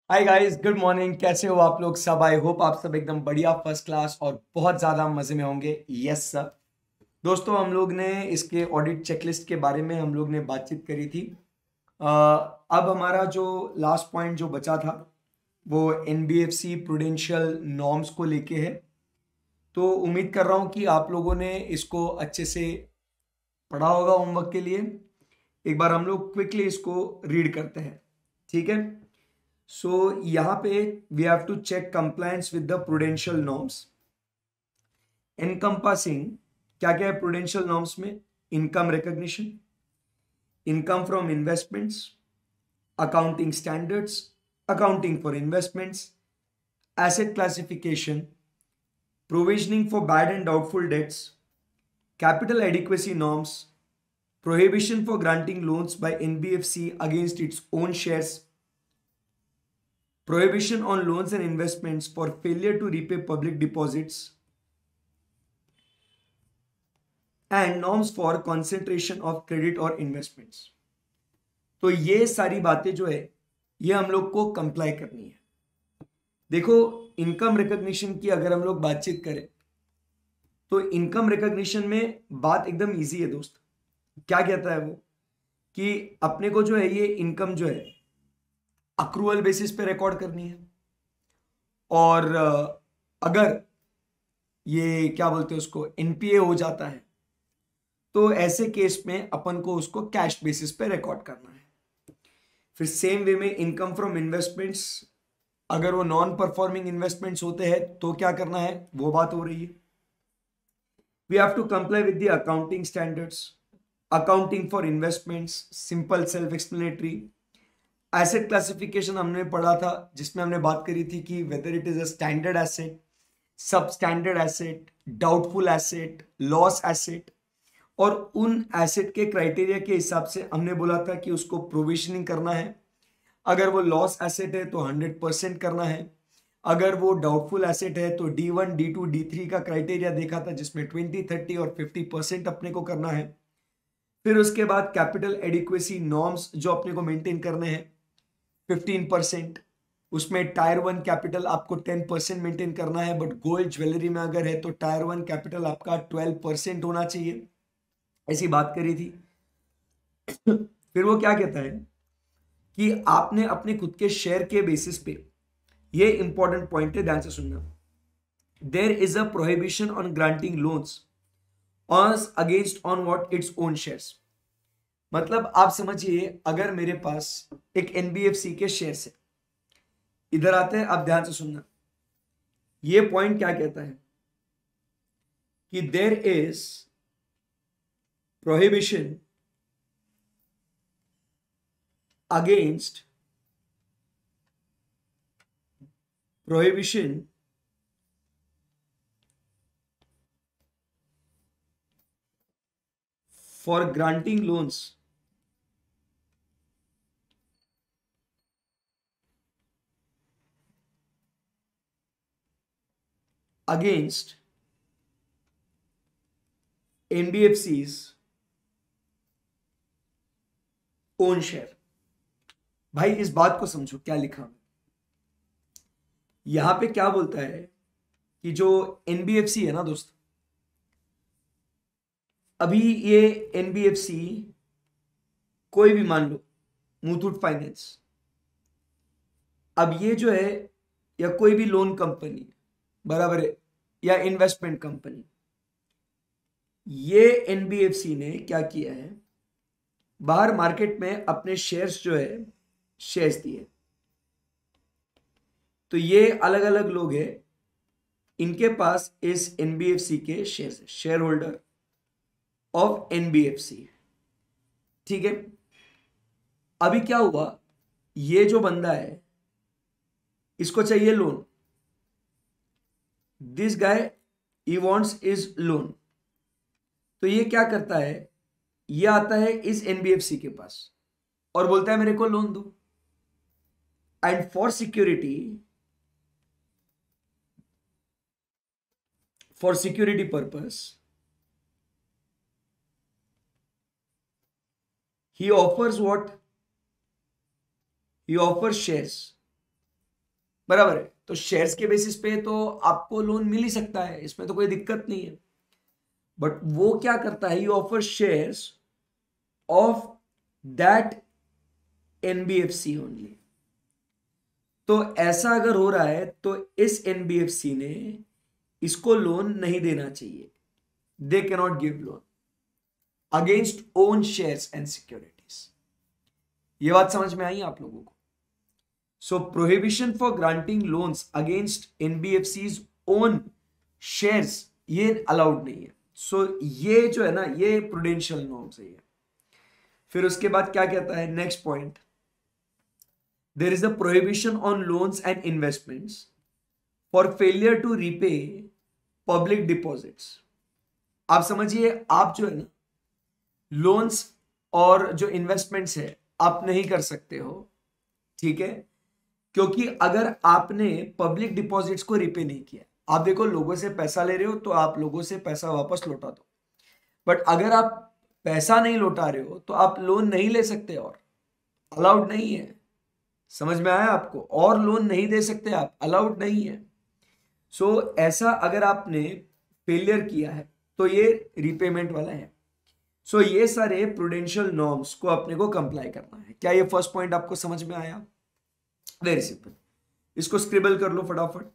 Hi guys, good morning. कैसे हो आप लोग सब? आई होप आप सब एकदम बढ़िया, फर्स्ट क्लास और बहुत ज़्यादा मज़े में होंगे। Yes sir. दोस्तों, हम लोग ने इसके ऑडिट चेकलिस्ट के बारे में हम लोग ने बातचीत करी थी। अब हमारा जो लास्ट पॉइंट जो बचा था वो एनबीएफसी प्रूडेंशियल नॉर्म्स को लेके है। तो उम्मीद कर रहा हूँ कि आप लोगों ने इसको अच्छे से पढ़ा होगा होमवर्क के लिए। एक बार हम लोग क्विकली इसको रीड करते हैं, ठीक है? सो यहाँ पे we have to check compliance with the prudential norms encompassing. क्या क्या है प्रूडेंशियल नॉर्म्स में? Income recognition, income from investments, accounting standards, accounting for investments, asset classification, provisioning for bad and doubtful debts, capital adequacy norms, prohibition for granting loans by NBFC against its own shares, prohibition on loans and investments for failure to repay public deposits, and norms for concentration of credit or investments। तो ये सारी बातें जो है ये हम लोग को कंप्लाई करनी है। देखो, इनकम रिकॉग्निशन की अगर हम लोग बातचीत करें तो इनकम रिकॉग्निशन में बात एकदम इजी है दोस्त। क्या कहता है वो कि अपने को जो है ये इनकम जो है अक्रूवल बेसिस पे रिकॉर्ड करनी है। और अगर ये क्या बोलते हैं उसको एनपीए हो जाता है तो ऐसे केस में अपन को उसको कैश बेसिस पे रिकॉर्ड करना है। फिर सेम वे में इनकम फ्रॉम इन्वेस्टमेंट्स, अगर वो नॉन परफॉर्मिंग इन्वेस्टमेंट्स होते हैं तो क्या करना है वो बात हो रही है। We have to comply with the accounting standards, accounting for investments, simple self explanatory. Asset classification हमने पढ़ा था जिसमें हमने बात करी थी कि whether it is a standard asset, sub standard asset, doubtful asset, loss asset. और उन एसेट के क्राइटेरिया के हिसाब से हमने बोला था कि उसको प्रोविजनिंग करना है। अगर वो लॉस एसेट है तो 100% करना है। अगर वो डाउटफुल एसेट है तो D1, D2, D3 का क्राइटेरिया देखा था जिसमें 20, 30 और 50% अपने को करना है। फिर उसके बाद कैपिटल एडिक्वेसी नॉर्म्स जो अपने को मेंटेन करने हैं 15%। उसमें टायर 1 कैपिटल आपको 10% मेंटेन करना है, बट गोल्ड ज्वेलरी में अगर है तो टायर 1 कैपिटल आपका 12% होना चाहिए। ऐसी बात करी थी। फिर वो क्या कहता है कि आपने अपने खुद के शेयर के बेसिस पे, ये इंपॉर्टेंट पॉइंट है, ध्यान से सुनना। There is a prohibition on granting loans against on what its own shares. मतलब आप समझिए, अगर मेरे पास एक एनबीएफसी के शेयर है, इधर आते हैं, आप ध्यान से सुनना। ये पॉइंट क्या कहता है कि there is prohibition against prohibition for granting loans against NBFCs own share. भाई इस बात को समझो क्या लिखा। यहां पे क्या बोलता है कि जो एनबीएफसी है ना दोस्त, अभी ये एनबीएफसी कोई भी मान लो, मुथूट फाइनेंस, अब ये जो है, या कोई भी लोन कंपनी, बराबर है, या इन्वेस्टमेंट कंपनी, ये एनबीएफसी ने क्या किया है, बाहर मार्केट में अपने शेयर्स जो है शेयर्स दिए। तो ये अलग अलग लोग हैं, इनके पास इस एनबीएफसी के shares, share holder of NBFC, ठीक है। अभी क्या हुआ, ये जो बंदा है इसको चाहिए loan, this guy he wants is loan. तो ये क्या करता है, ये आता है इस एनबीएफसी के पास और बोलता है मेरे को लोन दो। And for security purpose he offers what, he offers shares बराबर है। तो शेयर्स के बेसिस पे तो आपको लोन मिल ही सकता है, इसमें तो कोई दिक्कत नहीं है। बट वो क्या करता है, you offer shares of that NBFC only. तो ऐसा अगर हो रहा है तो इस एनबीएफसी ने इसको लोन नहीं देना चाहिए। They cannot give loan against own shares and securities. ये बात समझ में आई आप लोगों को? So prohibition for granting loans against NBFCs own shares ये अलाउड नहीं है। सो ये जो है ना, ये प्रूडेंशियल नॉर्म्स है ये। फिर उसके बाद क्या कहता है next point, there is a prohibition on loans and investments for failure to repay public deposits. आप समझिए, आप जो है ना लोन्स और जो इन्वेस्टमेंट्स है आप नहीं कर सकते हो, ठीक है, क्योंकि अगर आपने पब्लिक डिपॉजिट्स को रिपे नहीं किया। आप देखो, लोगों से पैसा ले रहे हो तो आप लोगों से पैसा वापस लौटा दो, बट अगर आप पैसा नहीं लौटा रहे हो तो आप लोन नहीं ले सकते, और अलाउड नहीं है। समझ में आया आपको? और लोन नहीं दे सकते आप, अलाउड नहीं है। सो ऐसा अगर आपने फेलियर किया है तो ये रिपेमेंट वाला है। सो ये सारे प्रूडेंशियल नॉर्म्स को अपने को कंप्लाई करना है। क्या ये फर्स्ट पॉइंट आपको समझ में आया? वेरी सिंपल, इसको स्क्रिबल कर लो फटाफट,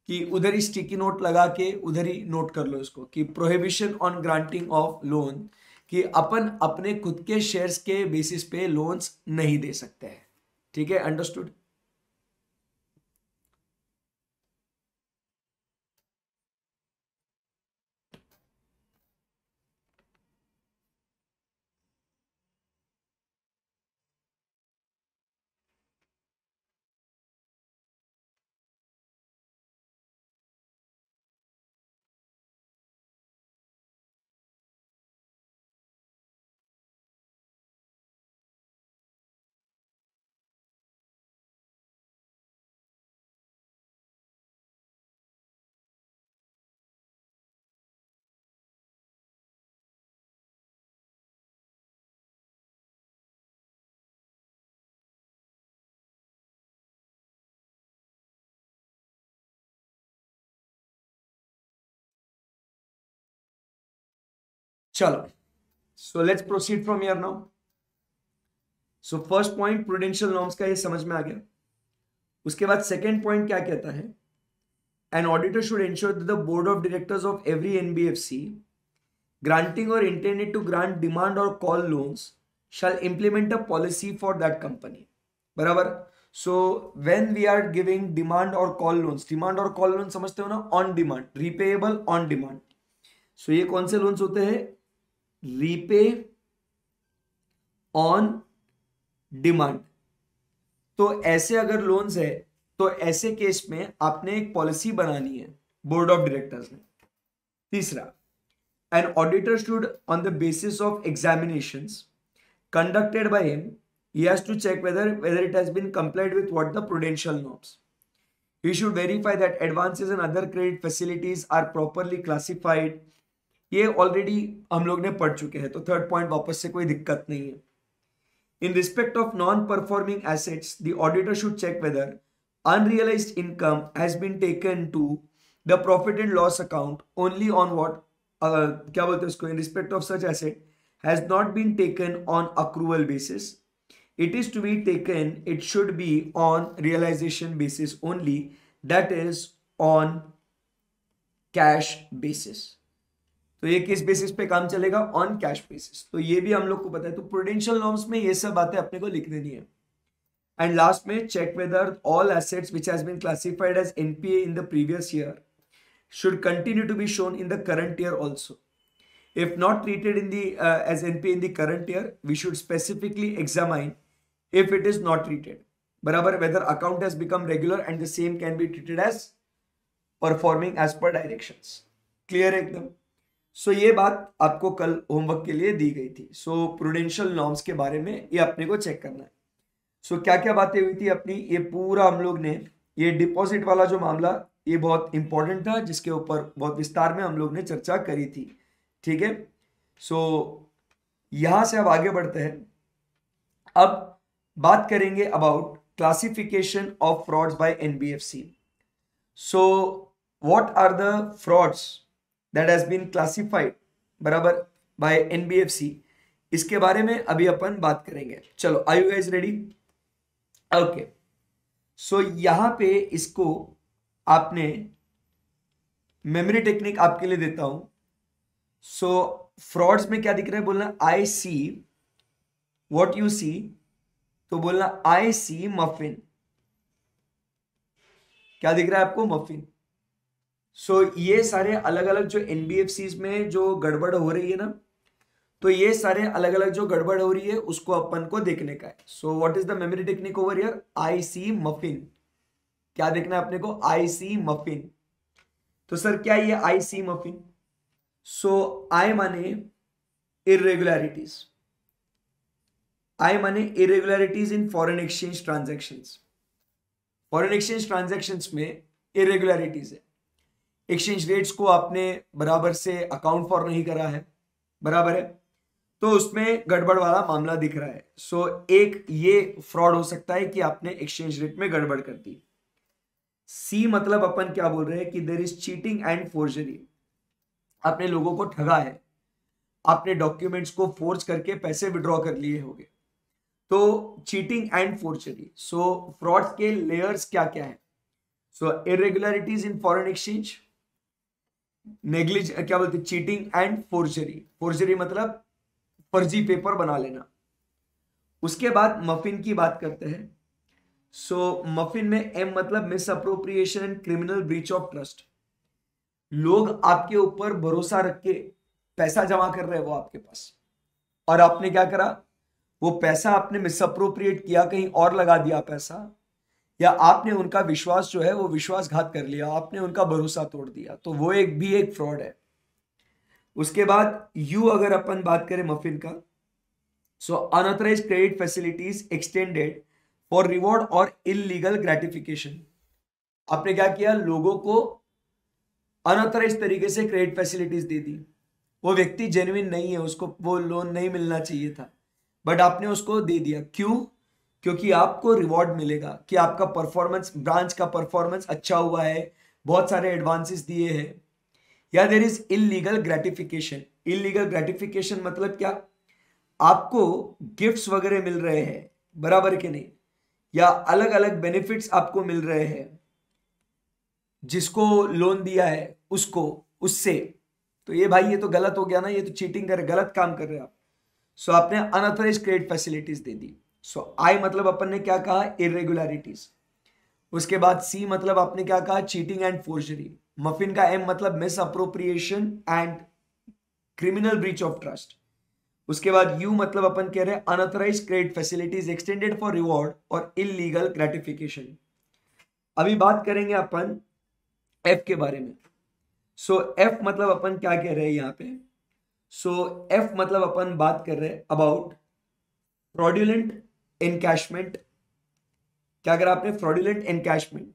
कि उधर ही स्टिकी नोट लगा के उधर ही नोट कर लो इसको, कि prohibition on granting of loan, कि अपन अपने खुद के शेयर्स के बेसिस पे लोन्स नहीं दे सकते हैं। ठीक है, अंडरस्टूड? चलो, so let's proceed from here now. So first point prudential norms का ये समझ में आ गया। उसके बाद सेकेंड पॉइंट क्या कहता है, an auditor should ensure that the board of directors of every NBFC granting or intended to grant demand or call loans shall implement a policy for that company. बराबर? So when we are giving demand or call loans, demand और call loan समझते हो ना, on demand, repayable on demand. So ये कौन से loans होते हैं? Repay on demand. तो ऐसे अगर लोन्स है तो ऐसे केस में आपने एक पॉलिसी बनानी है बोर्ड ऑफ डायरेक्टर्स ने। तीसरा, an auditor should, on the basis of examinations conducted by him, he has to check whether it has been complied with what the prudential norms. He should verify that advances and other credit facilities are properly classified. ये already हम लोग ने पढ़ चुके हैं, तो third point वापस से कोई दिक्कत नहीं है। In respect of non-performing assets, the auditor should check whether unrealized income has been taken to the profit and loss account only on what क्या बोलते हैं उसको, in respect of such asset has not been taken on accrual basis, it is to be taken, it should be on realisation basis only, that is on cash basis. तो ये किस basis पे काम चलेगा? On cash basis. तो ये भी हम लोग को पता है। तो प्रूडेंशियल नॉर्म्स में ये सब बातें अपने को लिख देनी है। एंड लास्ट में, check whether all assets which has been classified as NPA in the previous year should continue to be shown in the current year also. If not treated in the as NPA in the current year, we should specifically examine if it is not treated. बराबर, whether account has become regular and the same can be treated as performing as per directions. Clear एकदम? So ये बात आपको कल homework के लिए दी गई थी। So prudential norms के बारे में ये अपने को चेक करना है। So क्या क्या बातें हुई थी अपनी, ये पूरा हम लोग ने, ये डिपॉजिट वाला जो मामला ये बहुत इंपॉर्टेंट था, जिसके ऊपर बहुत विस्तार में हम लोग ने चर्चा करी थी। ठीक है, सो यहां से अब आगे बढ़ते हैं। अब बात करेंगे about classification of frauds by NBFC. So what are the frauds that has been classified बराबर by NBFC, इसके बारे में अभी अपन बात करेंगे. चलो, are you guys ready? Okay, so यहां पे इसको आपने मेमोरी टेक्निक आपके लिए देता हूं. सो फ्रॉड्स में क्या दिख रहा है? बोलना आई सी व्हाट यू सी. तो बोलना आई सी मफिन. क्या दिख रहा है आपको? मफिन. सो ये सारे अलग अलग जो एनबीएफसी में जो गड़बड़ हो रही है ना, तो ये सारे अलग अलग जो गड़बड़ हो रही है उसको अपन को देखने का है. So what is the memory technique over here? I see muffin. क्या देखना है अपने को? आई सी मफिन. तो सर क्या ये आई सी मफिन? सो आई माने इरेगुलरिटीज. आई माने irregularities in foreign exchange transactions. Foreign exchange transactions में इरेगुलरिटीज है. एक्सचेंज रेट्स को आपने बराबर से अकाउंट फॉर नहीं करा है, बराबर है, तो उसमें गड़बड़ वाला मामला दिख रहा है. सो एक ये फ्रॉड हो सकता है कि आपने एक्सचेंज रेट में गड़बड़ कर दी. सी मतलब अपन क्या बोल रहे हैं कि there is cheating and forgery. आपने लोगों को ठगा है, आपने डॉक्यूमेंट्स को फोर्ज करके पैसे विड्रॉ कर लिए होंगे, तो cheating and forgery. So frauds के लेयर्स क्या क्या है? सो इरेगुलरिटीज इन फॉरेन एक्सचेंज, नेग्लिज क्या बोलते हैं, चीटिंग एंड फोर्जरी. फोर्जरी मतलब फर्जी पेपर बना लेना. उसके बाद मफिन की बात करते हैं. सो मफिन में एम मतलब misappropriation and criminal breach of trust. लोग आपके ऊपर भरोसा रख के पैसा जमा कर रहे हैं वो आपके पास, और आपने क्या करा? वो पैसा आपने मिस अप्रोप्रिएट किया, कहीं और लगा दिया पैसा, या आपने उनका विश्वास जो है वो विश्वासघात कर लिया, आपने उनका भरोसा तोड़ दिया. तो वो एक भी एक फ्रॉड है. उसके बाद यू अगर अपन बात करें मफिन का, so unauthorised credit facilities extended for reward और इलीगल ग्रेटिफिकेशन. आपने क्या किया? लोगों को अनऑथराइज्ड तरीके से क्रेडिट फैसिलिटीज दे दी. वो व्यक्ति जेन्युइन नहीं है, उसको वो लोन नहीं मिलना चाहिए था, बट आपने उसको दे दिया. क्यों? क्योंकि आपको रिवॉर्ड मिलेगा कि आपका परफॉर्मेंस, ब्रांच का परफॉर्मेंस अच्छा हुआ है, बहुत सारे एडवांसेस दिए हैं. या there is illegal gratification. Illegal gratification मतलब क्या? आपको गिफ्ट्स वगैरह मिल रहे हैं, बराबर के नहीं, या अलग अलग बेनिफिट्स आपको मिल रहे हैं, जिसको लोन दिया है उसको, उससे. तो ये भाई ये तो गलत हो गया ना, ये तो चीटिंग कर, गलत काम कर रहे हैं आप. सो आपने अनऑथराइज्ड क्रेडिट फैसिलिटीज दे दी. सो आई मतलब अपन ने क्या कहा? इरेगुलरिटीज. उसके बाद सी मतलब आपने क्या कहा? Cheating and forgery. मफिन का एम मतलब misappropriation and criminal breach of trust. उसके बाद यू मतलब अपन कह रहे हैं unauthorised credit facilities extended for reward और इलीगल ग्रेटिफिकेशन. अभी बात करेंगे अपन एफ के बारे में. सो एफ मतलब अपन क्या कह रहे हैं यहाँ पे? सो एफ मतलब अपन बात कर रहे हैं अबाउट फ्रॉड्यूलेंट एनकैशमेंट. क्या करा आपने? Fraudulent encashment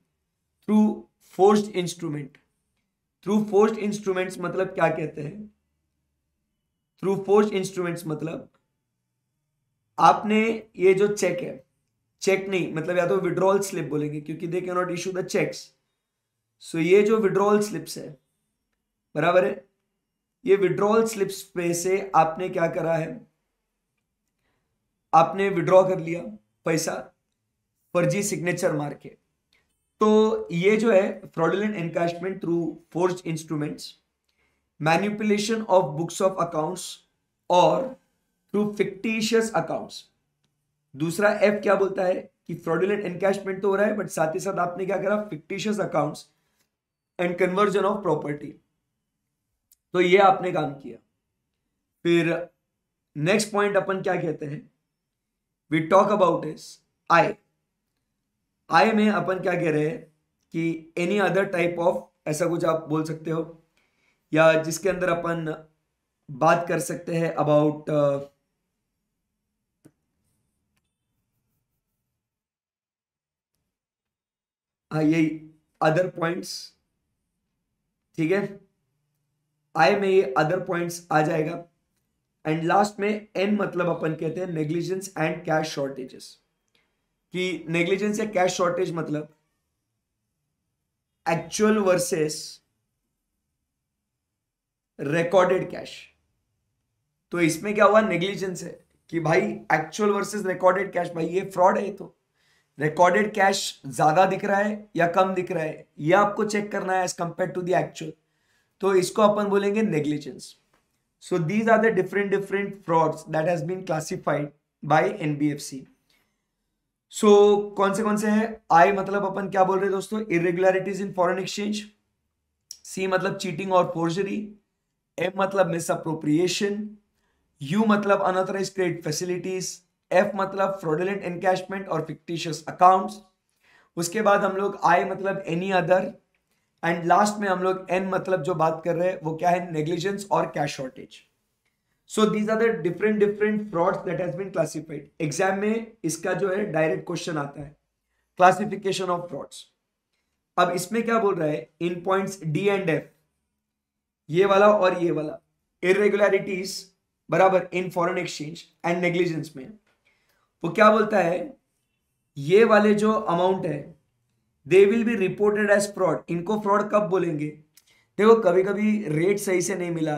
through forced instrument. Through forced instruments मतलब क्या कहते हैं? थ्रू फोर्स्ड इंस्ट्रूमेंट्स मतलब आपने ये जो चेक है, चेक नहीं मतलब या तो विड्रॉल स्लिप बोलेंगे क्योंकि they can not issue the cheques. So ये जो विड्रॉल स्लिप्स है, बराबर है, ये विड्रॉल स्लिप्स पे से आपने क्या करा है? आपने विड्रॉ कर लिया पैसा फर्जी सिग्नेचर मार के. तो ये जो है fraudulent encashment through forged instruments, manipulation of books of accounts और थ्रू फिक्टिशियस अकाउंट्स. दूसरा एफ क्या बोलता है कि फ्रॉडुलेंट एनकैशमेंट तो हो रहा है, बट साथ ही साथ आपने क्या करा? Fictitious accounts and conversion of property. तो ये आपने काम किया. फिर नेक्स्ट पॉइंट अपन क्या कहते हैं? We talk about is I. I में अपन क्या कह रहे हैं कि एनी अदर टाइप ऑफ, ऐसा कुछ आप बोल सकते हो, या जिसके अंदर अपन बात कर सकते हैं अबाउट यही अदर पॉइंट्स. ठीक है, आई में ये अदर पॉइंट्स आ जाएगा. एंड लास्ट में एन मतलब अपन कहते हैं नेग्लिजेंस एंड कैश शॉर्टेजेस. कि नेग्लिजेंस या कैश शॉर्टेज मतलब एक्चुअल वर्सेस रिकॉर्डेड कैश। तो इसमें क्या हुआ, नेग्लिजेंस है कि भाई एक्चुअल वर्सेस रिकॉर्डेड कैश, भाई ये फ्रॉड है। तो रिकॉर्डेड कैश ज्यादा दिख रहा है या कम दिख रहा है, ये आपको चेक करना है as compare to the actual. तो इसको अपन बोलेंगे negligence. So these are the different different frauds that has been classified by NBFC. So कौन से हैं? आई मतलब अपन क्या बोल रहे हैं दोस्तों, इरेगुलरिटीज इन फॉरेन एक्सचेंज। सी मतलब चीटिंग और फोर्जरी। एम मतलब मिस अप्रोप्रिएशन। यू मतलब अनऑथराइज क्रेडिट फैसिलिटीज। एफ मतलब फ्रॉडुलेंट एनकैशमेंट और फिक्टिशियस अकाउंट्स। उसके बाद हम लोग आई मतलब एनी अदर, एंड लास्ट में हम लोग एन मतलब जो बात कर रहे हैं वो क्या है, नेग्लिजेंस और cash shortage. So these are the different different frauds that has been classified. Exam में इसका जो है डायरेक्ट क्वेश्चन आता है, क्लासिफिकेशन ऑफ फ्रॉड्स। अब इसमें क्या बोल रहा है, इन पॉइंट्स डी एंड एफ, ये वाला और ये वाला, इरेगुलरिटीज बराबर in foreign exchange and negligence में, वो क्या बोलता है, ये वाले जो अमाउंट है they will be reported as fraud. इनको फ्रॉड कब बोलेंगे, देखो कभी कभी रेट सही से नहीं मिला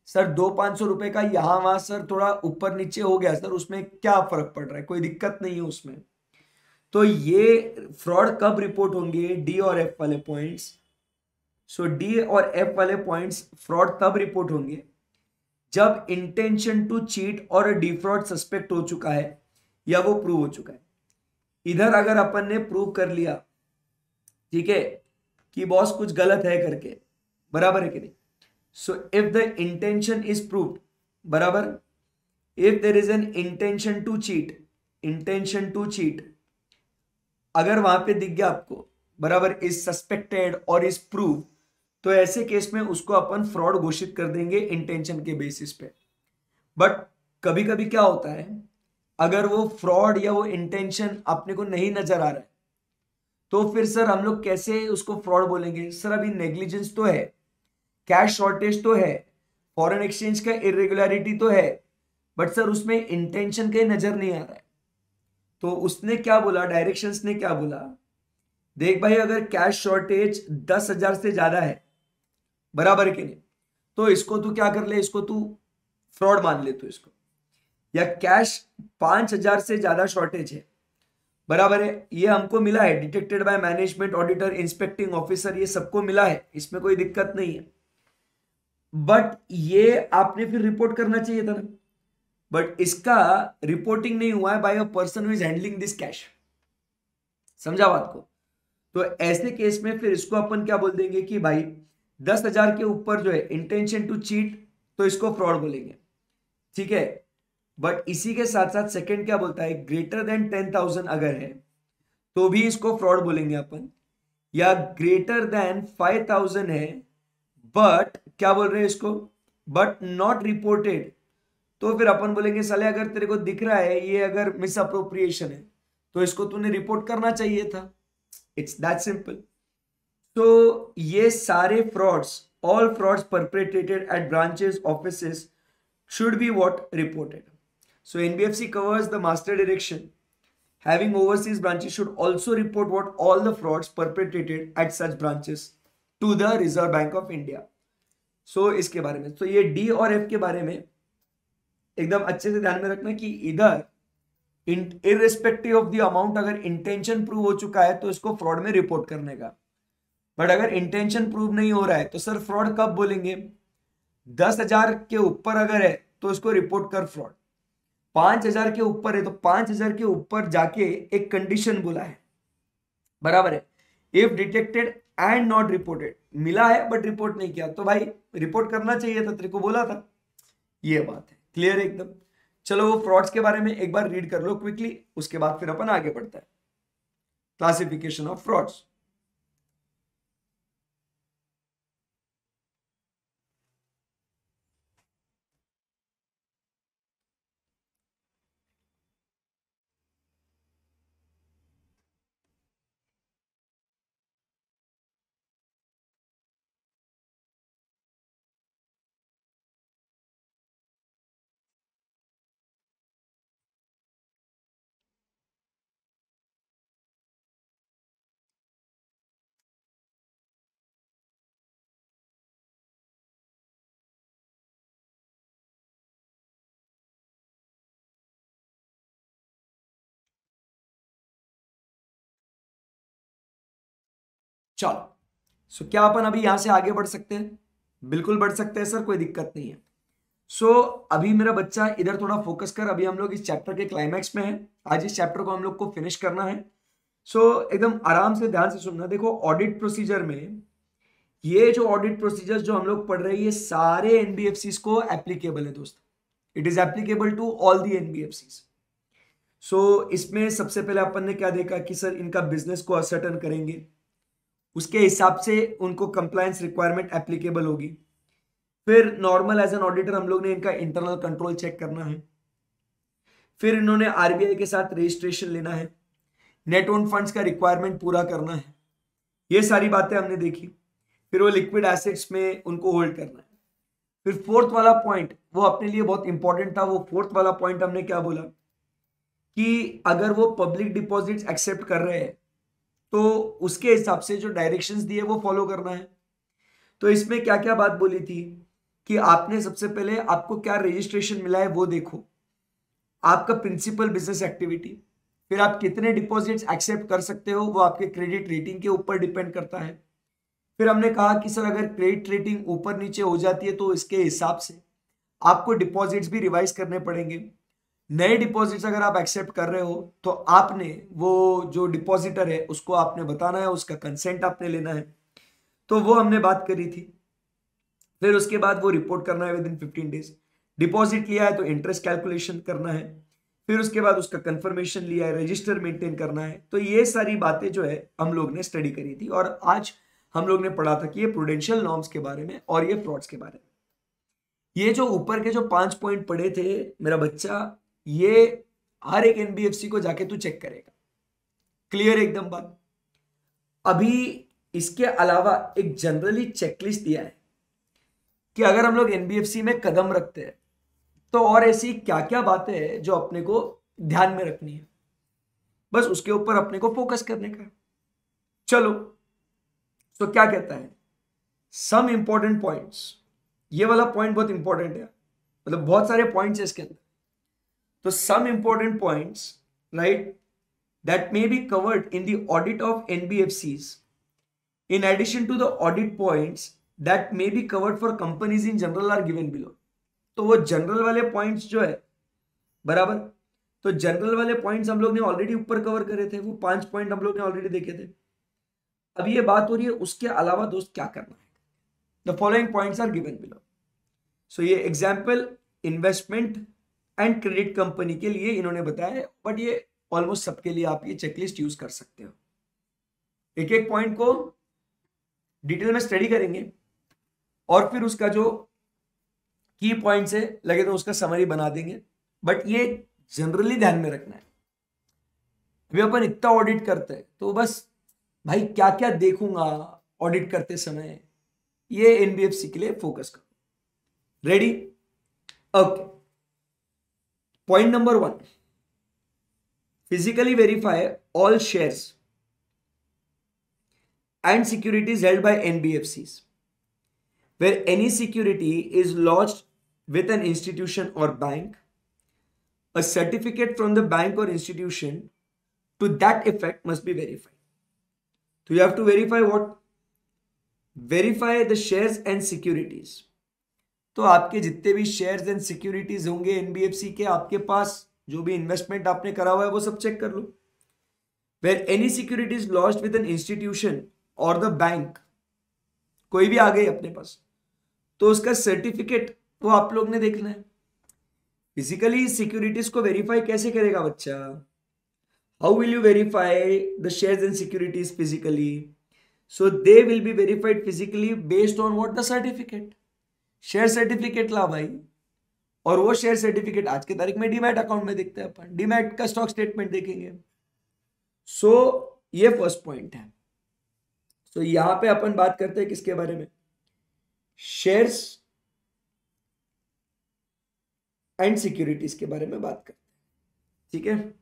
सर, 200-500 रुपए का यहां वहां सर थोड़ा ऊपर नीचे हो गया सर, उसमें क्या फर्क पड़ रहा है, कोई दिक्कत नहीं है उसमें। तो ये फ्रॉड कब रिपोर्ट होंगे, डी और एफ वाले पॉइंट्स। सो डी और एफ वाले पॉइंट्स फ्रॉड तब रिपोर्ट होंगे जब इंटेंशन टू चीट और डिफ्रॉड सस्पेक्ट हो चुका है या वो प्रूव हो चुका है। इधर अगर अपन ने प्रूव कर लिया, ठीक है, कि बॉस कुछ गलत है करके, बराबर है कि नहीं, so if the intention is proved, बराबर, if there is an intention to cheat, intention to cheat अगर वहां पे दिख गया आपको, बराबर, इज सस्पेक्टेड और इज प्रूव, तो ऐसे केस में उसको अपन फ्रॉड घोषित कर देंगे इंटेंशन के बेसिस पे। बट कभी कभी क्या होता है, अगर वो फ्रॉड या वो इंटेंशन अपने को नहीं नजर आ रहा है, तो फिर सर हम लोग कैसे उसको फ्रॉड बोलेंगे, सर अभी नेग्लिजेंस तो है, कैश शॉर्टेज तो है, फॉरेन एक्सचेंज का इरेगुलरिटी तो है, बट सर उसमें इंटेंशन कहीं नजर नहीं आ रहा है। तो उसने क्या बोला, डायरेक्शंस ने क्या बोला, देख भाई अगर कैश शॉर्टेज 10,000 से ज्यादा है, बराबर है कि नहीं, तो इसको तू क्या कर ले, इसको तू फ्रॉड मान ले तू इसको। या कैश 5,000 से ज्यादा शॉर्टेज है, बराबर है, ये हमको मिला है, detected by management auditor inspecting officer, ये सबको मिला है, इसमें कोई दिक्कत नहीं है, बट ये आपने फिर रिपोर्ट करना चाहिए था ना। बट इसका रिपोर्टिंग नहीं हुआ है by a person who is handling this cash. समझा बात को? तो ऐसे केस में फिर इसको अपन क्या बोल देंगे कि भाई 10,000 के ऊपर जो है इंटेंशन टू चीट, तो इसको फ्रॉड बोलेंगे, ठीक है। बट इसी के साथ साथ सेकंड क्या बोलता है, ग्रेटर देन 10,000 अगर है तो भी इसको फ्रॉड बोलेंगे अपन, या ग्रेटर देन 5,000 है बट क्या बोल रहे हैं इसको, बट नॉट रिपोर्टेड, तो फिर अपन बोलेंगे साले अगर तेरे को दिख रहा है ये अगर मिस अप्रोप्रिएशन है तो इसको तूने रिपोर्ट करना चाहिए था। It's that simple. तो ये सारे frauds, all frauds perpetrated at branches offices should be what reported. So NBFC covers the master direction. Having overseas branches should also report what all the frauds perpetrated at such branches to the Reserve Bank of India. So इसके बारे में, तो ये D और F के बारे में एकदम अच्छे से ध्यान में रखना कि इधर इररिस्पेक्टिव ऑफ द अमाउंट अगर इंटेंशन प्रूव हो चुका है तो इसको फ्रॉड में रिपोर्ट करने का। बट अगर इंटेंशन प्रूव नहीं हो रहा है तो सर फ्रॉड कब बोलेंगे, 10,000 के ऊपर अगर है तो इसको रिपोर्ट कर फ्रॉड, 5,000 के ऊपर है तो 5,000 के ऊपर जाके एक कंडीशन बोला है, बराबर है, if detected and not reported, मिला है बट रिपोर्ट नहीं किया तो भाई रिपोर्ट करना चाहिए था, तेरे को बोला था। ये बात है, क्लियर है एकदम। चलो वो फ्रॉड्स के बारे में एक बार रीड कर लो क्विकली, उसके बाद फिर अपन आगे बढ़ता है, क्लासिफिकेशन ऑफ फ्रॉड्स। चलो, सो क्या अपन अभी यहां से आगे बढ़ सकते हैं? बिल्कुल बढ़ सकते हैं सर, कोई दिक्कत नहीं है। सो अभी मेरा बच्चा इधर थोड़ा फोकस कर, अभी हम लोग इस चैप्टर के क्लाइमैक्स में हैं। आज इस चैप्टर को हम लोग को फिनिश करना है। सो एकदम आराम से ध्यान से सुनना। देखो, ऑडिट प्रोसीजर में ये जो ऑडिट प्रोसीजर जो हम लोग पढ़ रहे हैं, ये सारे एनबीएफसीज को एप्लीकेबल है दोस्त। It is applicable to all the NBFCs. So इसमें सबसे पहले अपन ने क्या देखा कि सर इनका बिजनेस को असर्टन करेंगे, उसके हिसाब से उनको कंप्लायंस रिक्वायरमेंट एप्लीकेबल होगी। फिर नॉर्मल एज एन ऑडिटर हम लोग ने इनका इंटरनल कंट्रोल चेक करना है। फिर इन्होंने आरबीआई के साथ रजिस्ट्रेशन लेना है, नेट ओन फंड्स का रिक्वायरमेंट पूरा करना है, ये सारी बातें हमने देखी। फिर वो लिक्विड एसेट्स में उनको होल्ड करना है। फिर फोर्थ वाला पॉइंट वो अपने लिए बहुत इंपॉर्टेंट था। वो फोर्थ वाला पॉइंट हमने क्या बोला कि अगर वो पब्लिक डिपॉजिट्स एक्सेप्ट कर रहे हैं तो उसके हिसाब से जो डायरेक्शंस दिए वो फॉलो करना है। तो इसमें क्या क्या बात बोली थी कि आपने सबसे पहले आपको क्या रजिस्ट्रेशन मिला है वो देखो, आपका प्रिंसिपल बिजनेस एक्टिविटी, फिर आप कितने डिपॉजिट्स एक्सेप्ट कर सकते हो वो आपके क्रेडिट रेटिंग के ऊपर डिपेंड करता है। फिर हमने कहा कि सर अगर क्रेडिट रेटिंग ऊपर नीचे हो जाती है तो इसके हिसाब से आपको डिपॉजिट्स भी रिवाइज करने पड़ेंगे। नए डिपॉजिट्स अगर आप एक्सेप्ट कर रहे हो तो आपने वो जो डिपॉजिटर है उसको आपने बताना है, उसका कंसेंट आपने लेना है। तो वो हमने बात करी थी। फिर उसके बाद वो रिपोर्ट करना है विद इन 15 डेज। डिपॉजिट लिया है तो इंटरेस्ट कैलकुलेशन करना है। फिर उसके बाद उसका कंफर्मेशन लिया है, रजिस्टर मेंटेन करना है। तो ये सारी बातें जो है हम लोग ने स्टडी करी थी और आज हम लोग ने पढ़ा था कि ये प्रूडेंशियल नॉर्म्स के बारे में और ये फ्रॉड्स के बारे में। ये जो ऊपर के जो 5 पॉइंट पढ़े थे मेरा बच्चा, ये हर एक एनबीएफसी को जाके तू चेक करेगा। क्लियर एकदम बात? अभी इसके अलावा एक जनरली चेकलिस्ट दिया है कि अगर हम लोग एनबीएफसी में कदम रखते हैं तो और ऐसी क्या क्या बातें हैं जो अपने को ध्यान में रखनी है, बस उसके ऊपर अपने को फोकस करने का। चलो, तो क्या कहता है, सम इंपॉर्टेंट पॉइंट्स। ये वाला पॉइंट बहुत इंपॉर्टेंट है, मतलब बहुत सारे पॉइंट्स है इसके अंदर। तो some important points, right, that may be covered in the audit of NBFCs in addition to the audit points that may be covered for companies in general are given below। तो वो general वाले points जो है बराबर, तो general वाले points हम लोग ने ऑलरेडी ऊपर कवर करे थे, वो 5 पॉइंट हम लोग ने ऑलरेडी देखे थे। अब ये बात हो रही है उसके अलावा दोस्त क्या करना है। The following points are given below. So ये example investment and credit company के लिए इन्होंने बताया है, बट ये ऑलमोस्ट सबके लिए आप ये चेकलिस्ट यूज कर सकते हो। एक एक पॉइंट को डिटेल में स्टडी करेंगे और फिर उसका जो की पॉइंट्स है लगे तो उसका समरी बना देंगे। बट ये जनरली ध्यान में रखना है। अभी अपन इतना ऑडिट करते हैं तो बस भाई क्या क्या देखूंगा ऑडिट करते समय, ये एनबीएफसी के लिए फोकस करो। Ready? Okay. Point number 1, physically verify all shares and securities held by NBFCs where any security is lodged with an institution or bank. A certificate from the bank or institution to that effect must be verified. So you have to verify what? Verify the shares and securities. तो आपके जितने भी shares and securities होंगे NBFC के, आपके पास जो भी investment आपने करा हुआ है वो सब चेक कर लो। Where any securities lodged with an institution और द बैंक, कोई भी आ गई अपने पास, तो उसका सर्टिफिकेट वो आप लोग ने देखना है। फिजिकली सिक्योरिटीज को वेरीफाई कैसे करेगा बच्चा? How will you verify the shares and securities physically? So they will be verified physically based on what? The certificate. Share certificate ला भाई, और वो शेयर सर्टिफिकेट आज की तारीख में डीमैट अकाउंट में देखते हैं अपन, डीमैट का स्टॉक स्टेटमेंट देखेंगे। सो ये फर्स्ट पॉइंट है। सो यहां पे अपन बात करते हैं किसके बारे में? शेयर्स एंड सिक्योरिटीज के बारे में बात करते हैं। ठीक है,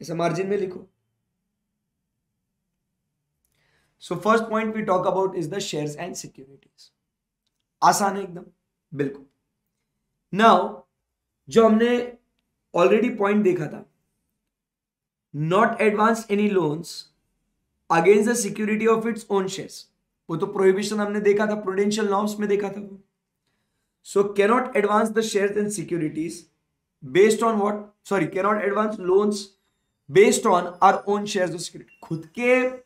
इसे मार्जिन में लिखो। So first point we talk about is the shares and securities. आसान है एकदम, बिल्कुल। नाउ जो हमने ऑलरेडी पॉइंट देखा था not advance any loans against the security of its own shares, वो तो प्रोहिबिशन हमने देखा था, प्रूडेंशियल नॉर्म्स में देखा था वो. So cannot advance the shares and securities based on what, sorry, cannot advance loans based on our own shares और सिक्योरिटी, खुद के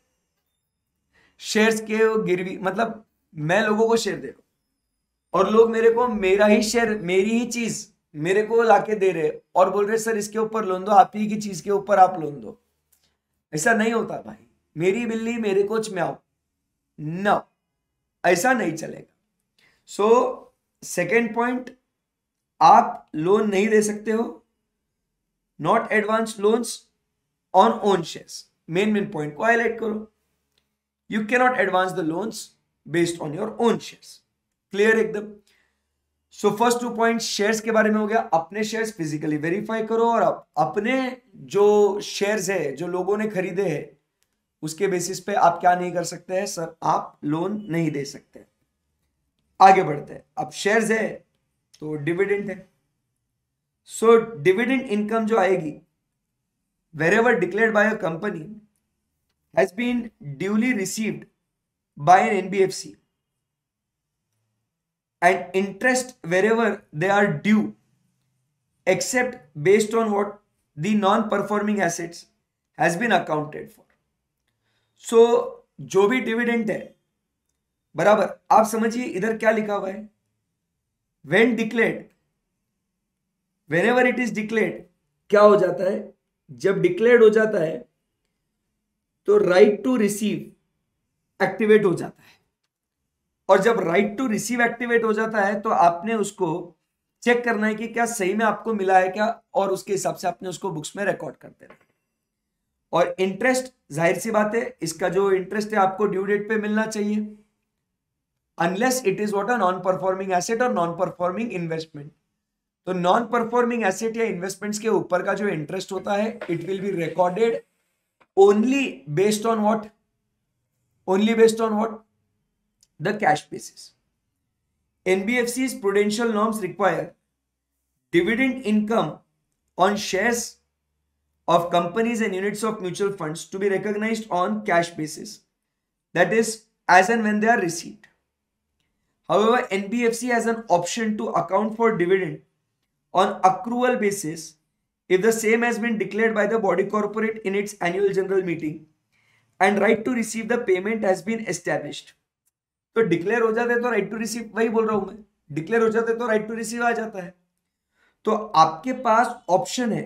शेयर्स के गिरवी, मतलब मैं लोगों को शेयर दे रहा हूं और लोग मेरे को मेरा ही शेयर, मेरी ही चीज मेरे को लाके दे रहे और बोल रहे सर इसके ऊपर लोन दो, आप ही की चीज के ऊपर आप लोन दो. ऐसा नहीं होता भाई, मेरी बिल्ली मेरे को चम्याओ, नो, ऐसा नहीं चलेगा. सो सेकेंड पॉइंट, आप लोन नहीं दे सकते हो, not advance loans on own shares, main point को हाईलाइट करो. You cannot advance the loans based on your own shares. Clear एकदम. सो फर्स्ट 2 पॉइंट शेयर्स के बारे में हो गया. अपने शेयर्स फिजिकली वेरीफाई करो और अपने जो शेयर्स है जो लोगों ने खरीदे हैं उसके बेसिस पे आप क्या नहीं कर सकते हैं सर, आप लोन नहीं दे सकते. आगे बढ़ते हैं. अब शेयर्स है तो डिविडेंड है. सो डिविडेंड इनकम जो आएगी wherever declared by a company has been duly received by an NBFC, and interest wherever they are due except based on what the non-performing assets has been accounted for. So जो भी dividend है, बराबर, आप समझिए इधर क्या लिखा हुआ है, when declared, whenever it is declared, क्या हो जाता है, जब डिक्लेयर्ड हो जाता है तो राइट टू रिसीव एक्टिवेट हो जाता है. और जब राइट टू रिसीव एक्टिवेट हो जाता है तो आपने उसको चेक करना है कि क्या सही में आपको मिला है क्या, और उसके हिसाब से आपने उसको बुक्स में रिकॉर्ड करते रहना. और इंटरेस्ट, जाहिर सी बात है, इसका जो इंटरेस्ट है आपको ड्यू डेट पे मिलना चाहिए, unless it is what a non performing asset और नॉन परफॉर्मिंग इन्वेस्टमेंट. तो नॉन परफॉर्मिंग एसेट या इन्वेस्टमेंट्स के ऊपर का जो इंटरेस्ट होता है it will be recorded only based on what, only based on what, the cash basis. NBFC's prudential norms require dividend income on shares of companies and units of mutual funds to be recognized on cash basis, that is as and when they are received. However, NBFC has an option to account for dividend on accrual basis if the same has been declared by the body corporate in its annual general meeting and right to receive the payment has been established. तो declare हो जाते तो right to receive, वही बोल रहा हूं मैं, declare हो जाते तो राइट टू रिसीव आ जाता है. तो आपके पास ऑप्शन है,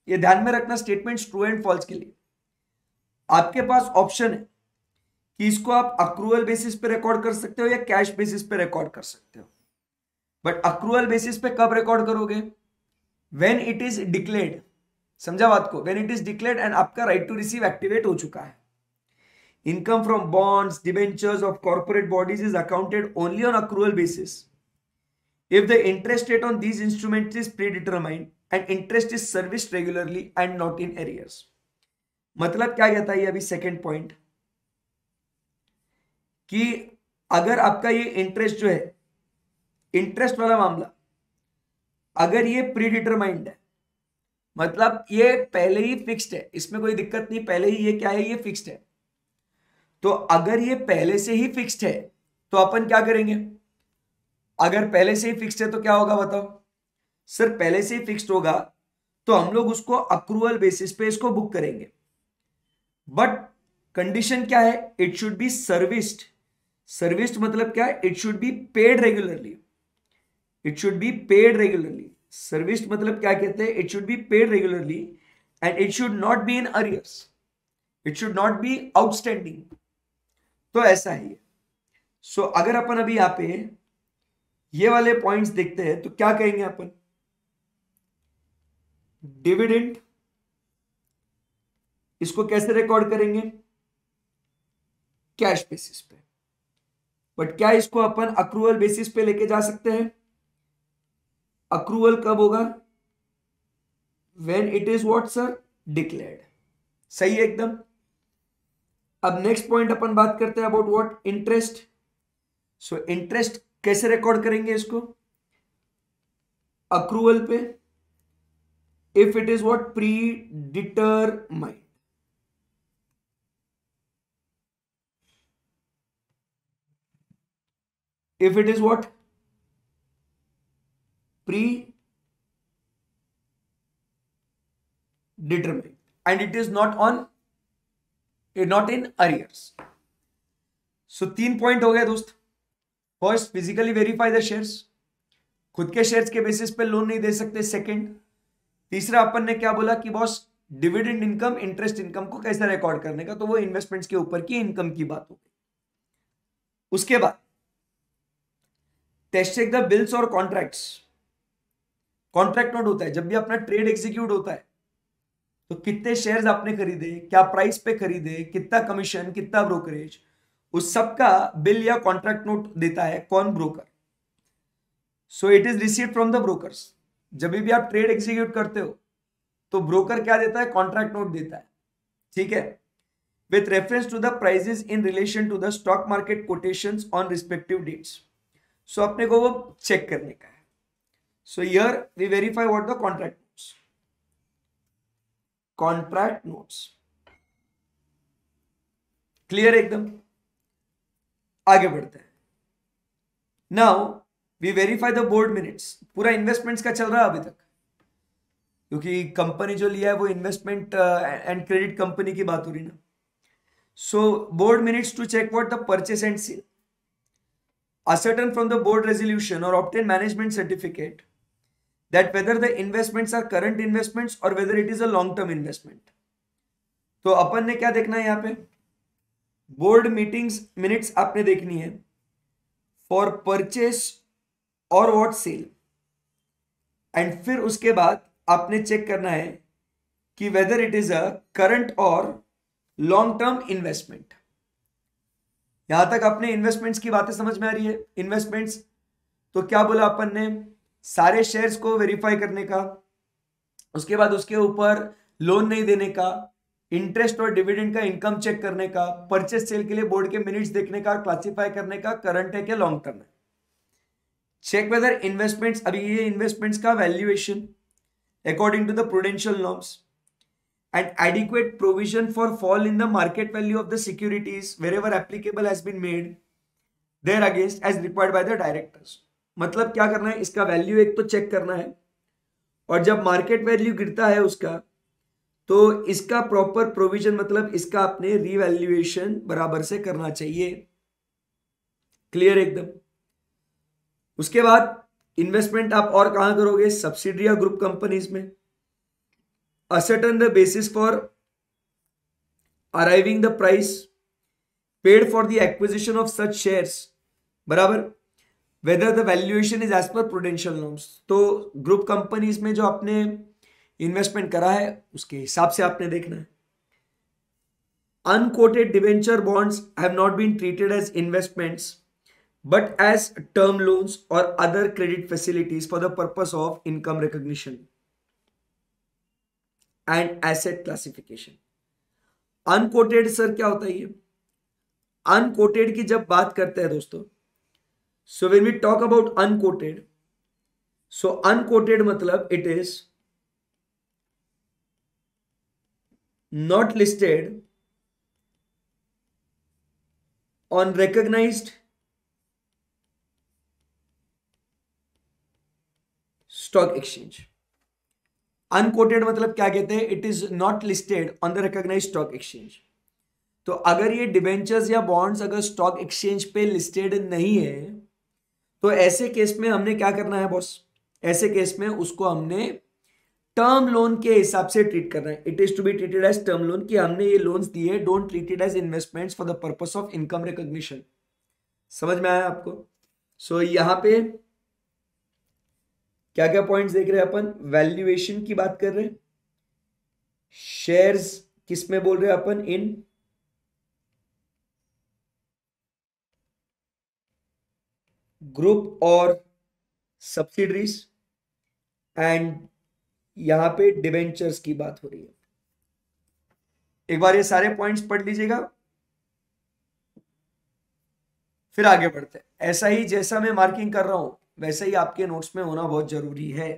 ये ध्यान में रखना स्टेटमेंट्स ट्रू एंड फॉल्स के लिए. आपके पास ऑप्शन है कि इसको आप अक्रूवल बेसिस पे रिकॉर्ड कर सकते हो या कैश बेसिस पे रिकॉर्ड कर सकते हो. बट अक्रूवल बेसिस पे कब रिकॉर्ड करोगे, व्हेन इट इज डिक्लेयर्ड. समझा बात को, when it is declared and आपका राइट टू रिसीव एक्टिवेट हो चुका है. Income from bonds, debentures of corporate bodies is accounted only on accrual basis if the interest rate on these instruments is predetermined and interest is serviced regularly and not in arrears. मतलब क्या कहता है ये अभी second point, कि अगर आपका ये इंटरेस्ट जो है, इंटरेस्ट वाला मामला, अगर ये प्रीडिटरमाइंड है, मतलब ये पहले ही फिक्स्ड है, इसमें कोई दिक्कत नहीं, पहले ही ये क्या है, ये फिक्स्ड है. तो अगर ये पहले से ही फिक्स्ड है तो अपन क्या करेंगे, अगर पहले से ही फिक्स्ड है तो क्या होगा बताओ सर, पहले से ही फिक्स्ड होगा तो हम लोग उसको अक्रूवल बेसिस पे इसको बुक करेंगे. बट कंडीशन क्या है, it should B serviced. Serviced मतलब क्या है, it should be paid regularly, it should be paid regularly. Serviced मतलब क्या कहते हैं, it should be paid regularly and it should not be in arrears, it should not be outstanding. तो ऐसा ही. सो अगर अपन अभी यहां पे ये वाले पॉइंट्स देखते हैं तो क्या कहेंगे अपन, डिविडेंड, इसको कैसे रिकॉर्ड करेंगे, कैश बेसिस पे. बट क्या इसको अपन अक्रूवल बेसिस पे लेके जा सकते हैं, अक्रूवल कब होगा, when it is what sir, declared. सही है एकदम. अब नेक्स्ट पॉइंट अपन बात करते हैं about what, interest. So interest कैसे रिकॉर्ड करेंगे इसको, अक्रूवल पे if it is what predetermined. If it is what predetermined and it is not in arrears. So 3 point हो गया दोस्त. First, physically verify the shares, खुद के शेयर्स के बेसिस पे लोन नहीं दे सकते. सेकंड, तीसरा अपन ने क्या बोला कि boss dividend income, interest income को कैसे रिकॉर्ड करने का, तो वो इन्वेस्टमेंट्स के ऊपर की इनकम की बात हो गई. उसके बाद टेस्ट चेक द बिल्स और कॉन्ट्रैक्ट्स. कॉन्ट्रैक्ट नोट होता है जब भी अपना ट्रेड एग्जीक्यूट होता है, तो कितने शेयर्स आपने खरीदे, क्या प्राइस पे खरीदे, कितना कमीशन, कितना ब्रोकरेज, उस सब का बिल या कॉन्ट्रैक्ट नोट देता है कौन? Broker. So it is received from the brokers. जब भी आप ट्रेड एग्जीक्यूट करते हो तो ब्रोकर क्या देता है? कॉन्ट्रैक्ट नोट देता है. ठीक है, with reference to the prices in relation to the stock market quotations on respective dates. So अपने को वो चेक करने का है. So here we verify what the contract notes. Contract notes clear एकदम. आगे बढ़ते हैं. Now we verify the board minutes. पूरा इन्वेस्टमेंट्स का चल रहा है अभी तक, क्योंकि कंपनी जो लिया है वो इन्वेस्टमेंट एंड क्रेडिट कंपनी की बात हो रही ना. So board minutes to check what the purchase and sale, ascertain from the board resolution or obtain management certificate that whether the investments are current investments or whether it is a long term investment. तो अपन ने क्या देखना है यहाँ पे? Board meetings minutes आपने देखनी है फॉर परचेस और व्हाट सेल, एंड फिर उसके बाद आपने चेक करना है कि whether it is a current और लॉन्ग टर्म इन्वेस्टमेंट. यहां तक अपने इन्वेस्टमेंट्स की बातें समझ में आ रही है. इन्वेस्टमेंट्स तो क्या बोला अपन ने? सारे शेयर्स को वेरीफाई करने का, उसके बाद उसके ऊपर लोन नहीं देने का, इंटरेस्ट और डिविडेंड का इनकम चेक करने का, परचेस सेल के लिए बोर्ड के मिनट्स देखने का, क्लासिफाई करने का करंट है क्या लॉन्ग टर्म है. चेक वेदर इन्वेस्टमेंट्स, अभी ये इन्वेस्टमेंट्स का valuation according to the prudential norms and adequate provision for fall in the market value of the securities wherever applicable has been made there against as required by the directors. मतलब क्या करना है? इसका value एक तो check करना है, और जब मार्केट वैल्यू गिरता है उसका, तो इसका प्रॉपर प्रोविजन, मतलब इसका अपने रीवैल्यूएशन बराबर से करना चाहिए. क्लियर एकदम. उसके बाद इन्वेस्टमेंट आप और कहां करोगे? सब्सिडरी या ग्रुप कंपनीज में. ascertain the basis for arriving the price paid for the acquisition of such shares, बराबर, whether the valuation is as per prudential norms. तो ग्रुप कंपनीज में जो आपने इन्वेस्टमेंट करा है उसके हिसाब से आपने देखना है. Unquoted debenture bonds have not been treated as investments but as term loans और other credit facilities for the purpose of income recognition and asset classification. Unquoted sir क्या होता है ये? अनकोटेड की जब बात करते हैं दोस्तों, so when we talk about unquoted, so unquoted मतलब it is not listed on recognised stock exchange. Unquoted मतलब क्या कहते हैं? It is not listed on the recognised stock exchange. तो अगर ये डिबेंचर्स या बॉन्ड्स अगर स्टॉक एक्सचेंज पे लिस्टेड नहीं है, तो ऐसे केस में हमने क्या करना है बॉस? ऐसे केस में उसको हमने टर्म लोन के हिसाब से ट्रीट करना है. It is to be treated as term loan, कि हमने ये लोन्स दिए, don't treat it as investments for the purpose of income recognition. समझ में आया आपको? सो यहां पे क्या क्या पॉइंट्स देख रहे हैं अपन? वैल्यूएशन की बात कर रहे हैं. शेयर्स किस में बोल रहे हैं अपन? इन ग्रुप और सब्सिडरीज, एंड यहां पे डिबेंचर्स की बात हो रही है. एक बार ये सारे पॉइंट्स पढ़ लीजिएगा, फिर आगे बढ़ते हैं. ऐसा ही जैसा मैं मार्किंग कर रहा हूं वैसे ही आपके नोट्स में होना बहुत जरूरी है.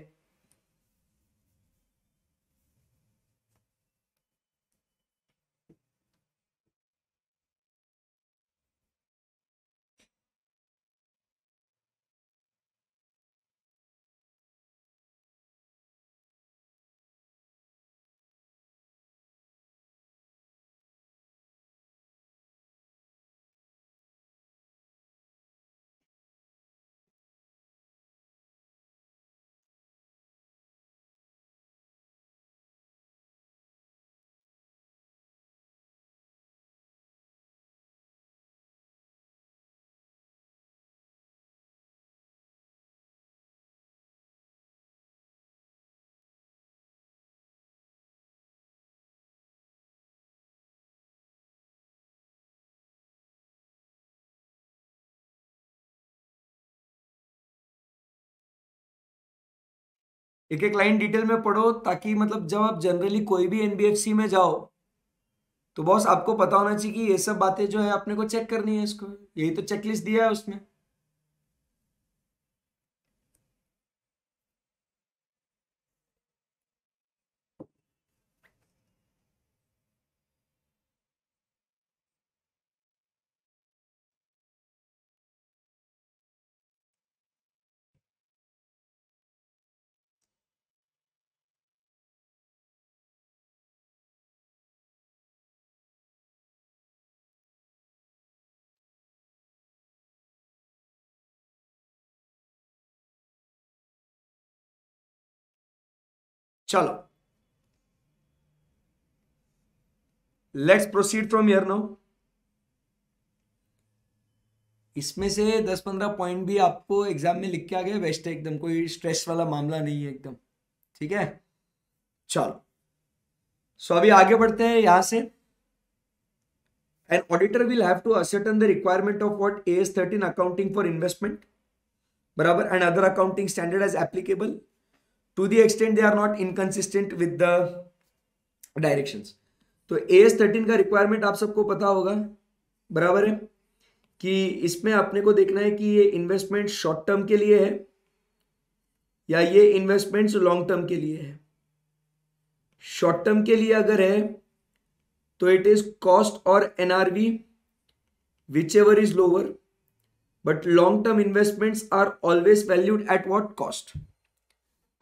एक एक लाइन डिटेल में पढ़ो, ताकि मतलब जब आप जनरली कोई भी एनबीएफसी में जाओ तो बॉस आपको पता होना चाहिए कि ये सब बातें जो है अपने को चेक करनी है, इसको यही तो चेकलिस्ट दिया है उसमें। चलो let's proceed from here now. इसमें से 10-15 पॉइंट भी आपको एग्जाम में लिख के आ गए, बेस्ट है एकदम, कोई स्ट्रेस वाला मामला नहीं है एकदम, ठीक है। चलो सो अभी आगे बढ़ते हैं यहां से। An auditor will have to ascertain the requirement of what AS13 accounting for investment, बराबर, and other accounting standard as applicable to the extent they are not inconsistent with the directions। तो AS13 का requirement आप सबको पता होगा, बराबर है, कि इसमें अपने को देखना है कि ये इन्वेस्टमेंट शॉर्ट टर्म के लिए है या ये इन्वेस्टमेंट्स लॉन्ग टर्म के लिए है। शॉर्ट टर्म के लिए अगर है तो इट इज कॉस्ट और NRV whichever is lower, but long term investments are always valued at what cost.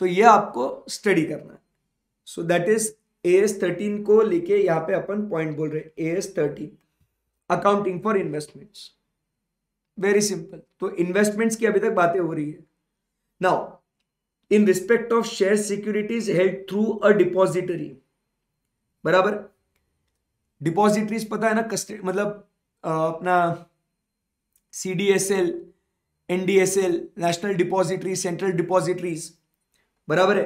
तो ये आपको स्टडी करना है। सो दैट इज AS13 को लेके यहां पे अपन पॉइंट बोल रहे हैं, AS13 accounting for investments, very simple. तो इन्वेस्टमेंट्स की अभी तक बातें हो रही है। Now in respect of share securities held through a depository, बराबर, डिपॉजिटरीज पता है ना, मतलब अपना CDSL, NDSL, national depository, central depositories, बराबर है।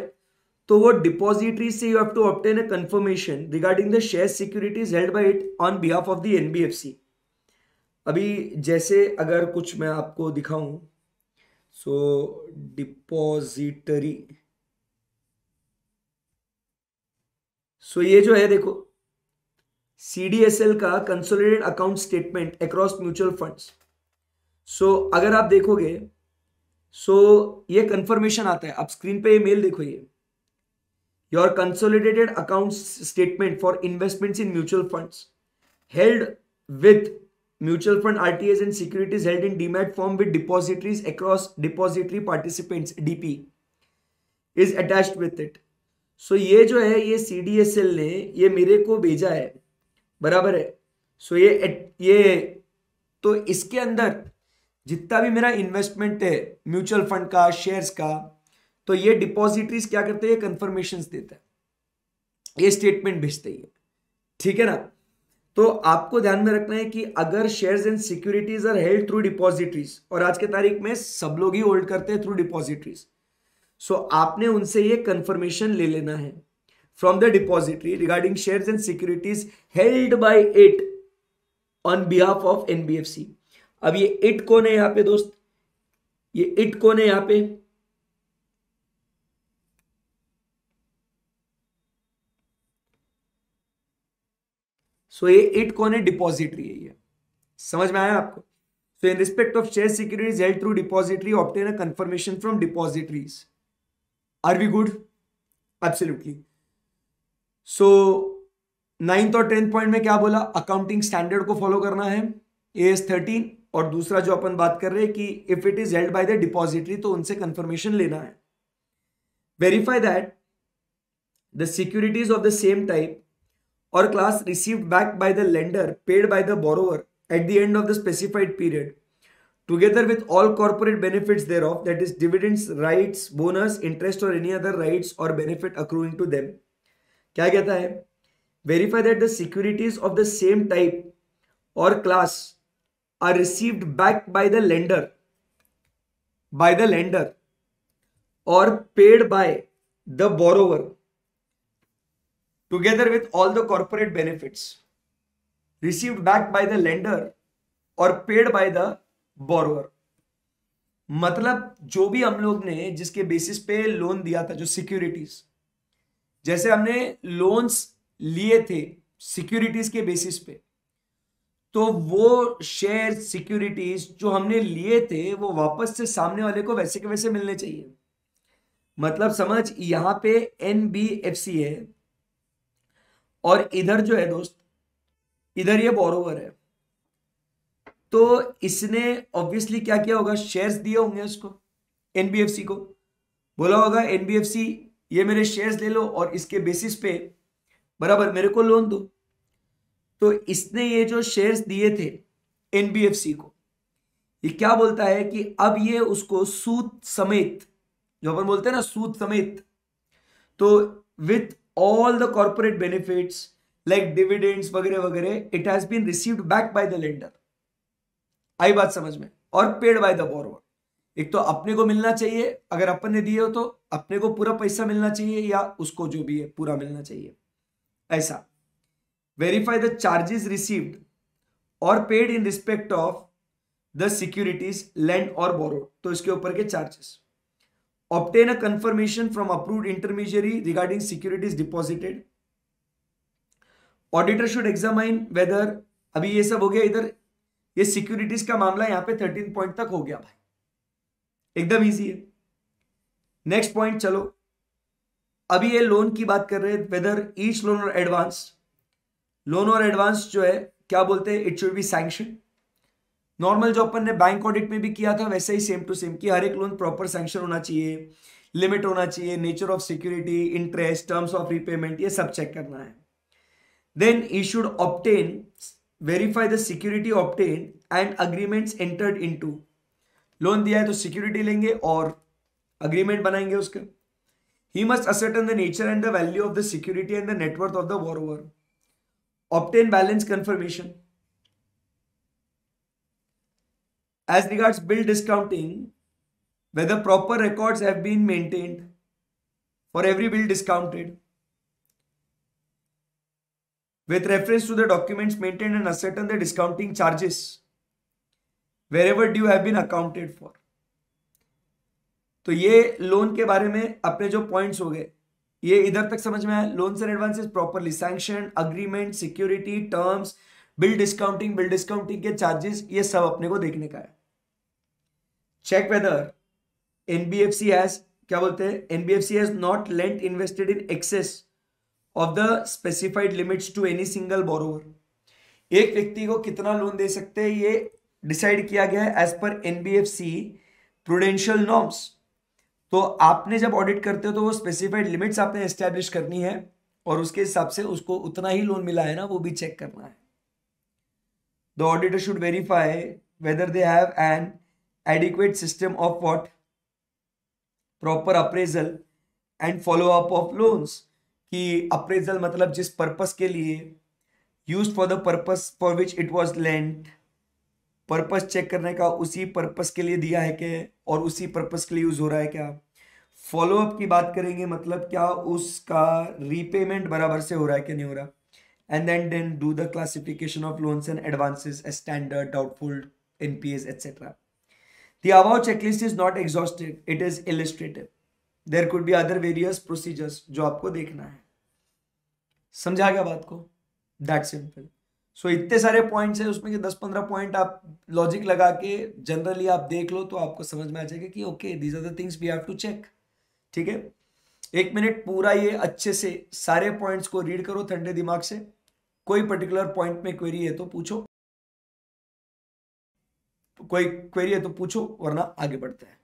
तो वो डिपॉजिटरी से you have to obtain a confirmation regarding the share securities held by it on behalf of the NBFC। अभी जैसे अगर कुछ मैं आपको दिखाऊं, सो डिपॉजिटरी, सो ये जो है देखो, CDSL का consolidated account statement across mutual funds. So अगर आप देखोगे, सो ये कंफर्मेशन आता है, आप स्क्रीन पे ये मेल देखो, ये your consolidated account statement for investments in mutual funds held with mutual fund RTAs and securities held in demat form with depositories across depository participants DP is attached with it. So ये जो है, ये CDSL ने ये मेरे को भेजा है, बराबर है। सो ये तो इसके अंदर जितना भी मेरा इन्वेस्टमेंट है म्यूचुअल फंड का, शेयर्स का, तो ये डिपॉजिटरीज क्या करते हैं, कंफर्मेशंस देता है, ये स्टेटमेंट भेजते ही है, ठीक है ना। तो आपको ध्यान में रखना है कि अगर shares and securities are held through depositories, और आज के तारीख में सब लोग ही होल्ड करते हैं थ्रू डिपॉजिटरीज, सो आपने उनसे ये कंफर्मेशन ले लेना है from the depository regarding shares and securities held by it on behalf of NBFC। अब ये इट कौन है यहां पे दोस्त, ये इट कौन है यहां पे, सो ये इट कौन है, डिपॉजिटरी है ये, समझ में आया आपको। So in respect of share securities held through depository obtain a confirmation from depositories. Are we good? Absolutely. So 9th और 10th पॉइंट में क्या बोला, अकाउंटिंग स्टैंडर्ड को फॉलो करना है, AS13, और दूसरा जो अपन बात कर रहे हैं कि if it is held by the depository तो उनसे कंफर्मेशन लेना है। Verify that the securities of the same type or class received back by the lender paid by the borrower at the end of the specified period together with all corporate benefits thereof, that is dividends, rights, bonus, interest or any other rights or benefit accruing to them। क्या कहता है, verify that the securities of the same type or class are received back by the lender or paid by the borrower together with all the corporate benefits received back by the lender or paid by the borrower। मतलब जो भी हम लोग ने जिसके basis पे loan दिया था, जो सिक्योरिटीज, जैसे हमने लोन्स लिए थे सिक्योरिटीज के बेसिस पे, तो वो शेयर सिक्योरिटीज जो हमने लिए थे वो वापस से सामने वाले को वैसे के वैसे मिलने चाहिए। मतलब समझ, यहां पे एनबीएफसी है और इधर जो है दोस्त, इधर ये बोरोवर है। तो इसने ऑब्वियसली क्या किया होगा, शेयर्स दिए होंगे उसको, एनबीएफसी को बोला होगा एनबीएफसी ये मेरे शेयर्स ले लो और इसके बेसिस पे बराबर मेरे को लोन दो। तो इसने ये जो शेयर्स दिए थे एनबीएफसी को, ये क्या बोलता है कि अब ये उसको सूद समेत, जो अपन बोलते हैं ना सूद समेत, तो with all the corporate benefits like dividends वगैरह वगैरह, it has been received back by the lender. आई बात समझ में? और पेड बाय द बोरोवर। एक तो अपने को मिलना चाहिए, अगर अपन ने दिए हो तो अपने को पूरा पैसा मिलना चाहिए, या उसको जो भी है पूरा मिलना चाहिए, ऐसा। वेरीफाई द चार्जेस रिसीव्ड और paid in respect of the securities lend और बोरो, तो इसके ऊपर के charges. Obtain a confirmation from approved intermediary regarding securities deposited. Auditor should examine whether, अभी ये सब हो गया इधर, ये सिक्योरिटीज का मामला यहां पे 13 पॉइंट तक हो गया भाई, एकदम इजी है। नेक्स्ट पॉइंट चलो, अभी ये लोन की बात कर रहे हैं, वेदर ईच लोन और एडवांस, लोन और एडवांस जो है क्या बोलते हैं, it should B sanction. Normal जो अपन ने बैंक ऑडिट में भी किया था वैसे ही सेम टू सेम, कि हर एक लोन प्रॉपर सैंक्शन होना चाहिए, लिमिट होना चाहिए, nature of security, interest, terms of repayment, ये सब चेक करना है। Then he should obtain, verify the security obtain and agreements entered into, loan दिया है तो सिक्योरिटी लेंगे और अग्रीमेंट बनाएंगे उसके। He must ascertain the nature and the value of the security and the net worth of the borrower. Obtain balance confirmation. As regards bill discounting, whether proper records have been maintained for every bill discounted with reference to the documents maintained, and ascertain the discounting charges wherever due have been accounted for. तो ये loan के बारे में अपने जो points हो गए, ये इधर तक समझ में आया। Loans and advances properly sanction, agreement, security, terms, bill discounting के चार्जेस, ये सब अपने को देखने का है। चेक वेदर एनबीएफसी हैज, क्या बोलते हैं, NBFC has not lent invested in excess of the specified limits to any single borrower. एक व्यक्ति को कितना लोन दे सकते हैं ये डिसाइड किया गया है as per NBFC prudential norms. तो आपने जब ऑडिट करते हो तो वो स्पेसिफाइड लिमिट्स आपने एस्टेब्लिश करनी है और उसके हिसाब से उसको उतना ही लोन मिला है ना वो भी चेक करना है। The auditor should verify whether they have an adequate system of what, proper appraisal and follow up of loans. कि अप्रेजल मतलब जिस पर्पस के लिए, used for the purpose for which it was lent, purpose check करने का उसी purpose के लिए दिया है क्या और उसी पर्पस के लिए यूज हो रहा है क्या। फॉलो अप की बात करेंगे, मतलब क्या उसका रीपेमेंट बराबर से हो रहा है कि नहीं हो रहा। And then do the classification of loans and advances as standard, doubtful, NPS etcetera. The above checklist is not exhaustive, it is illustrative. There could be other various procedures जो आपको देखना है। समझा गया बात को? That simple. सो इतने सारे पॉइंट्स हैं उसमें कि 10-15 पॉइंट आप लॉजिक लगा के जनरली आप देख लो तो आपको समझ में आ जाएगा कि okay these are the things we have to check. ठीक है, 1 मिनट पूरा ये अच्छे से सारे पॉइंट्स को रीड करो ठंडे दिमाग से। कोई पर्टिकुलर पॉइंट में क्वेरी है तो पूछो, कोई क्वेरी है तो पूछो, वरना आगे बढ़ते हैं।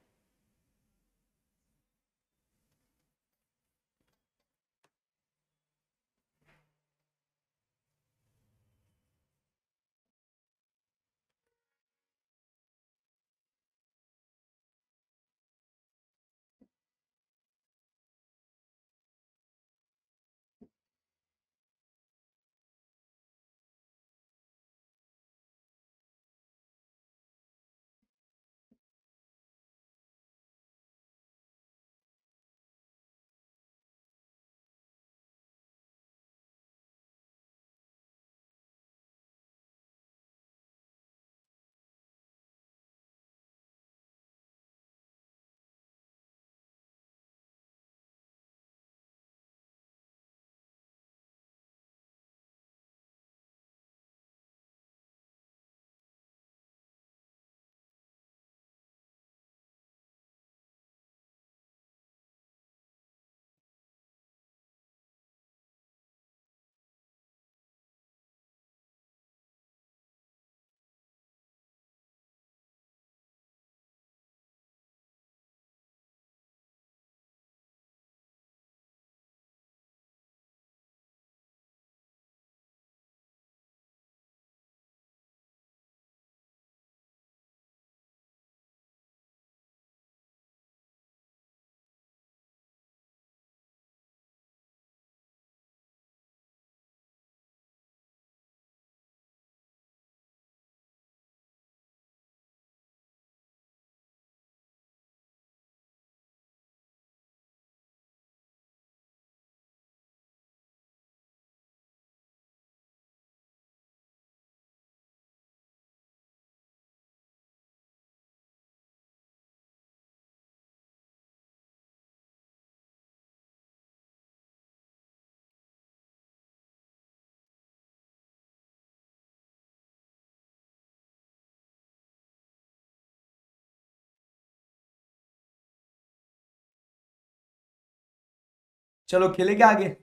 चलो खेले क्या आगे?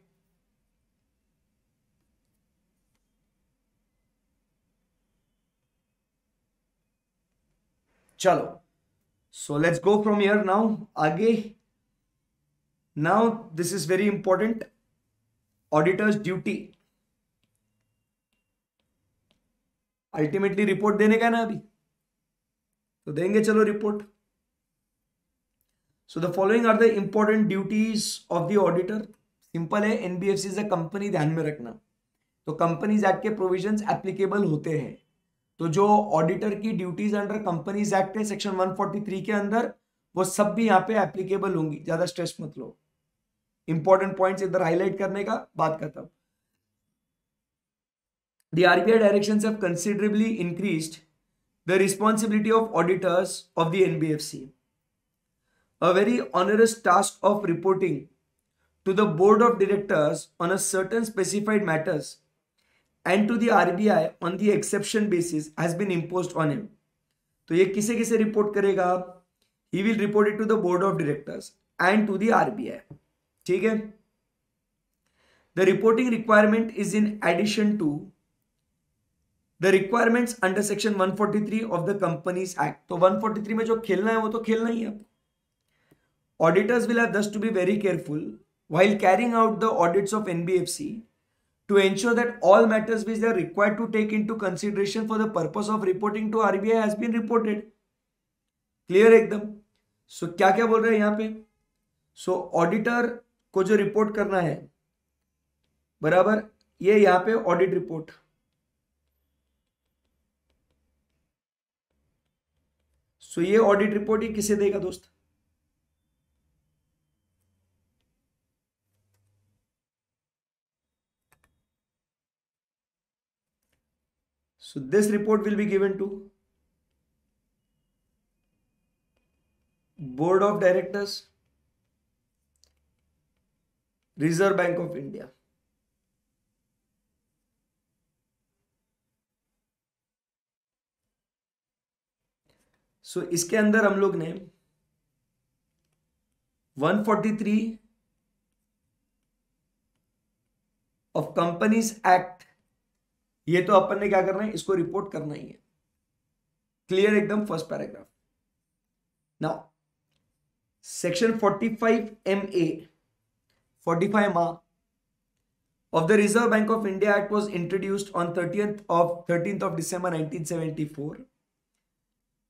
चलो, so let's go from here now आगे. Now this is very important. Auditor's duty, ultimately report देने का ना अभी, तो देंगे. चलो report. So the following are the important duties of the auditor. Simple है, एनबीएफसी इज अ कंपनी, ध्यान में रखना. तो कंपनीज एक्ट के प्रोविजंस एप्लीकेबल होते हैं. तो जो ऑडिटर की ड्यूटीज अंडर कंपनीज एक्ट है सेक्शन 143 के अंदर, वो सब भी यहाँ पे एप्लीकेबल होंगी. ज्यादा स्ट्रेस मत लो. इंपॉर्टेंट पॉइंट्स इधर हाईलाइट करने का, बात खत्म. The RBI directions have considerably increased the responsibility of auditors of the NBFC. A very onerous task of reporting to the board of directors on a certain specified matters and to the RBI on the exception basis has been imposed on him. तो ये किसे किसे report करेगा? He will report it to the board of directors and to the RBI. ठीक है. The reporting requirement is in addition to the requirements under section 143 of the Companies Act. तो 143 में जो खेलना है वो तो खेलना ही है. Auditors will have thus to be very careful while carrying out the audits of NBFC to ensure that all matters which they are required to take into consideration for the purpose of reporting to RBI has been reported. Clear एकदम. So क्या क्या बोल रहे हैं यहाँ पे? So auditor को जो रिपोर्ट करना है, बराबर, ये यहाँ पे ऑडिट रिपोर्ट. सो ये ऑडिट रिपोर्ट ही किसे देगा दोस्त? So this report will be given to board of directors, reserve bank of India. So इसके अंदर हम लोग ने 143 ऑफ कंपनीज एक्ट, ये तो अपन ने क्या करना है, इसको रिपोर्ट करना ही है. क्लियर एकदम. First paragraph. Now section 45MA, 45 of the Reserve Bank of India Act was introduced on 13th of December 1974.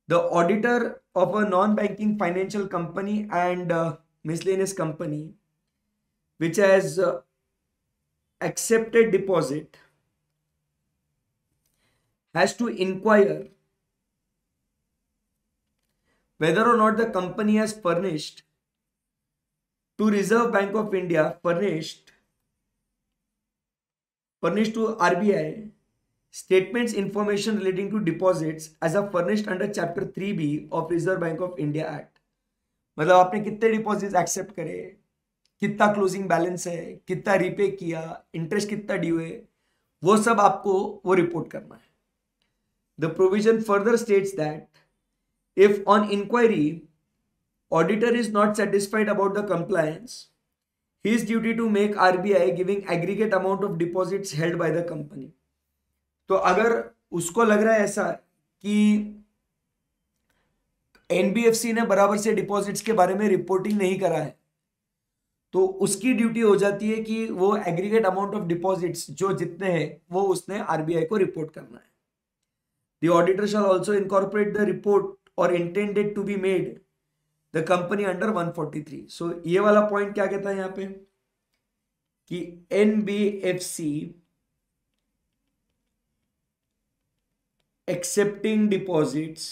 The auditor of a non-banking financial company and miscellaneous company which has accepted deposit has to inquire whether or not the company has furnished to Reserve Bank of India, furnished to RBI statements information relating to deposits as are furnished under chapter 3B of Reserve Bank of India Act. मतलब आपने कितने deposits accept करे, कितना closing balance है, कितना repay किया, interest कितना due है, वो सब आपको वो रिपोर्ट करना है. The provision further states that if on inquiry auditor is not satisfied about the compliance, his duty to make RBI giving aggregate amount of deposits held by the company. तो अगर उसको लग रहा है ऐसा कि एनबीएफसी ने बराबर से डिपॉजिट्स के बारे में रिपोर्टिंग नहीं करा है, तो उसकी ड्यूटी हो जाती है कि वो एग्रीगेट अमाउंट ऑफ डिपॉजिट्स जो जितने हैं वो उसने आरबीआई को रिपोर्ट करना है. The auditor shall also incorporate the report और intended to be made the company under 143. So ये वाला पॉइंट क्या कहता है यहां पे कि NBFC accepting deposits,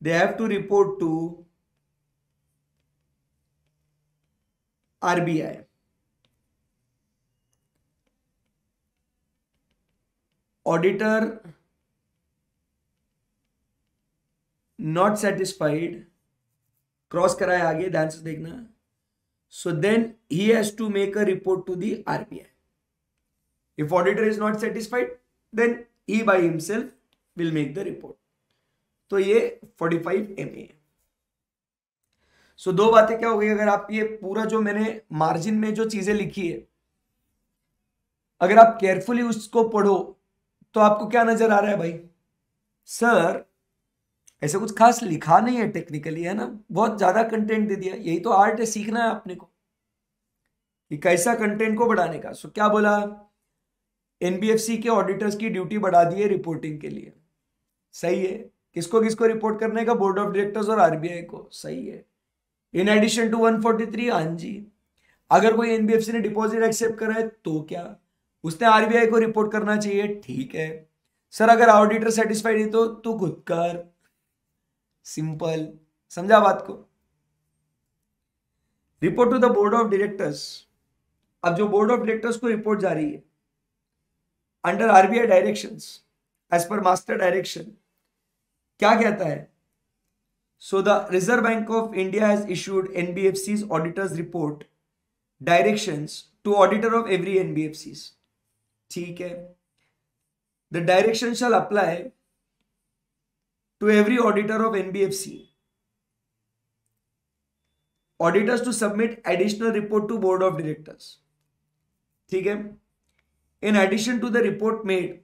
they have to report to RBI. Auditor not satisfied, cross कराया आगे, ध्यान से देखना. So then he has to make a report to the RBI. If auditor is not satisfied, then he by himself will make the report. तो ये 45MA. सो दो बातें क्या हो गई, अगर आप ये पूरा जो मैंने मार्जिन में जो चीजें लिखी है अगर आप केयरफुली उसको पढ़ो तो आपको क्या नजर आ रहा है भाई, सर ऐसे कुछ खास लिखा नहीं है टेक्निकली, है ना, बहुत ज्यादा कंटेंट दे दिया, यही तो आर्ट है, सीखना है आपने को कि कैसा कंटेंट को बढ़ाने का। सो क्या बोला, एनबीएफसी के ऑडिटर्स की ड्यूटी बढ़ा दी है रिपोर्टिंग के लिए, सही है। किसको किसको रिपोर्ट करने का, बोर्ड ऑफ डायरेक्टर्स और आरबीआई को, सही है। इन एडिशन टू 143, हाँ जी। अगर कोई एनबीएफसी ने डिपॉजिट एक्सेप्ट करा है तो क्या, उसने आरबीआई को रिपोर्ट करना चाहिए, ठीक है। सर अगर ऑडिटर सेटिस्फाइड है तो तू खुद कर, सिंपल, समझा बात को। Report to the board of directors, अब जो बोर्ड ऑफ डायरेक्टर्स को रिपोर्ट जा रही है under RBI directions as per master direction, क्या कहता है, so the reserve bank of India has issued NBFCs auditors report directions to auditor of every NBFCs, ठीक है। The direction shall apply to every auditor of NBFC auditors to submit additional report to board of directors, ठीक है। In addition to the report made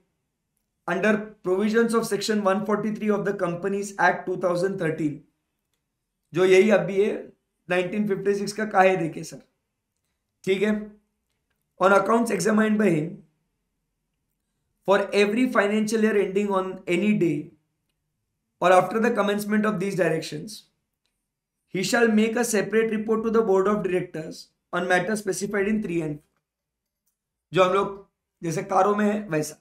under provisions of section 143 of the companies act 2013, जो यही अभी है 1956 का काहे देखे sir, ठीक है। On accounts examined by him for every financial year ending on any day or after the commencement of these directions, he shall make a separate report to the board of directors on matters specified in 3 and 4, जो हम लोग जैसे कारों में है वैसा।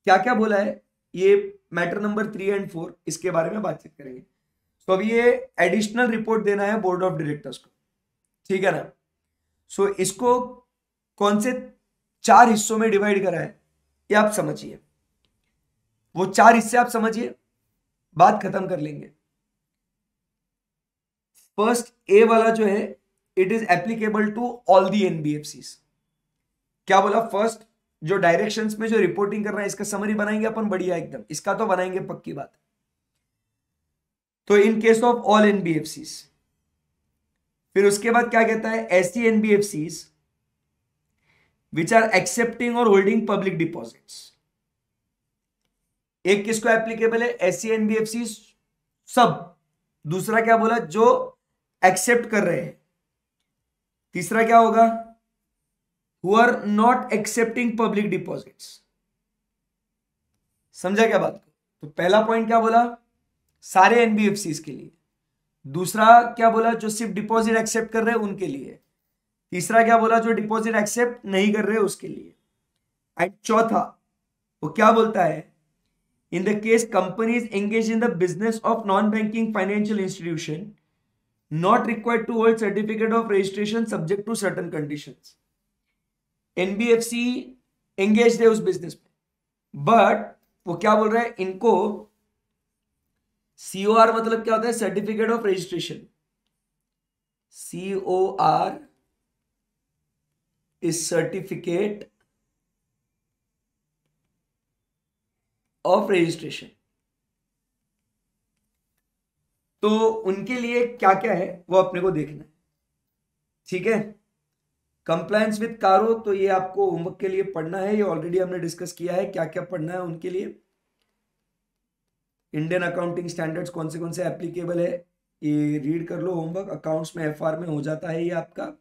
क्या क्या बोला है, ये मैटर नंबर 3 and 4, इसके बारे में बातचीत करेंगे। तो अभी ये एडिशनल रिपोर्ट देना है बोर्ड ऑफ डायरेक्टर्स को, ठीक है ना। सो इसको कौन से 4 हिस्सों में डिवाइड करा है ये आप समझिए, वो 4 हिस्से आप समझिए, बात खत्म कर लेंगे। फर्स्ट ए वाला जो है, it is applicable to all the NBFCs. क्या बोला, फर्स्ट जो डायरेक्शंस में जो रिपोर्टिंग कर रहा है इसका समरी बनाएंगे अपन, बढ़िया एकदम, इसका तो बनाएंगे पक्की बात। तो in case of all NBFCs, फिर उसके बाद क्या कहता है, ऐसी एनबीएफसीज विच आर एक्सेप्टिंग और होल्डिंग पब्लिक डिपॉजिट्स। एक किसको एप्लीकेबल है, ऐसी एनबीएफसीज सब। दूसरा क्या बोला, जो एक्सेप्ट कर रहे हैं। तीसरा क्या होगा, who are not accepting public deposits. समझा क्या बात को। तो पहला पॉइंट क्या बोला, सारे एनबीएफसीज के लिए। दूसरा क्या बोला, जो सिर्फ डिपॉजिट एक्सेप्ट कर रहे हैं उनके लिए। तीसरा क्या बोला, जो डिपॉजिट एक्सेप्ट नहीं कर रहे उसके लिए। एंड चौथा वो क्या बोलता है, इन the case companies engage in the business of non banking financial institution not required to hold certificate of registration subject to certain conditions। NBFC engage है उस बिजनेस में, बट वो क्या बोल रहा है, इनको सीओआर मतलब क्या होता है, certificate of registration. COR is certificate of registration. तो उनके लिए क्या क्या है वो अपने को देखना है, ठीक है। कंप्लायंस विद कारो, तो ये आपको होमवर्क के लिए पढ़ना है, ये ऑलरेडी हमने डिस्कस किया है क्या क्या पढ़ना है उनके लिए। इंडियन अकाउंटिंग स्टैंडर्ड्स कौन से एप्लीकेबल है ये रीड कर लो, होमवर्क अकाउंट्स में एफआर में हो जाता है ये आपका।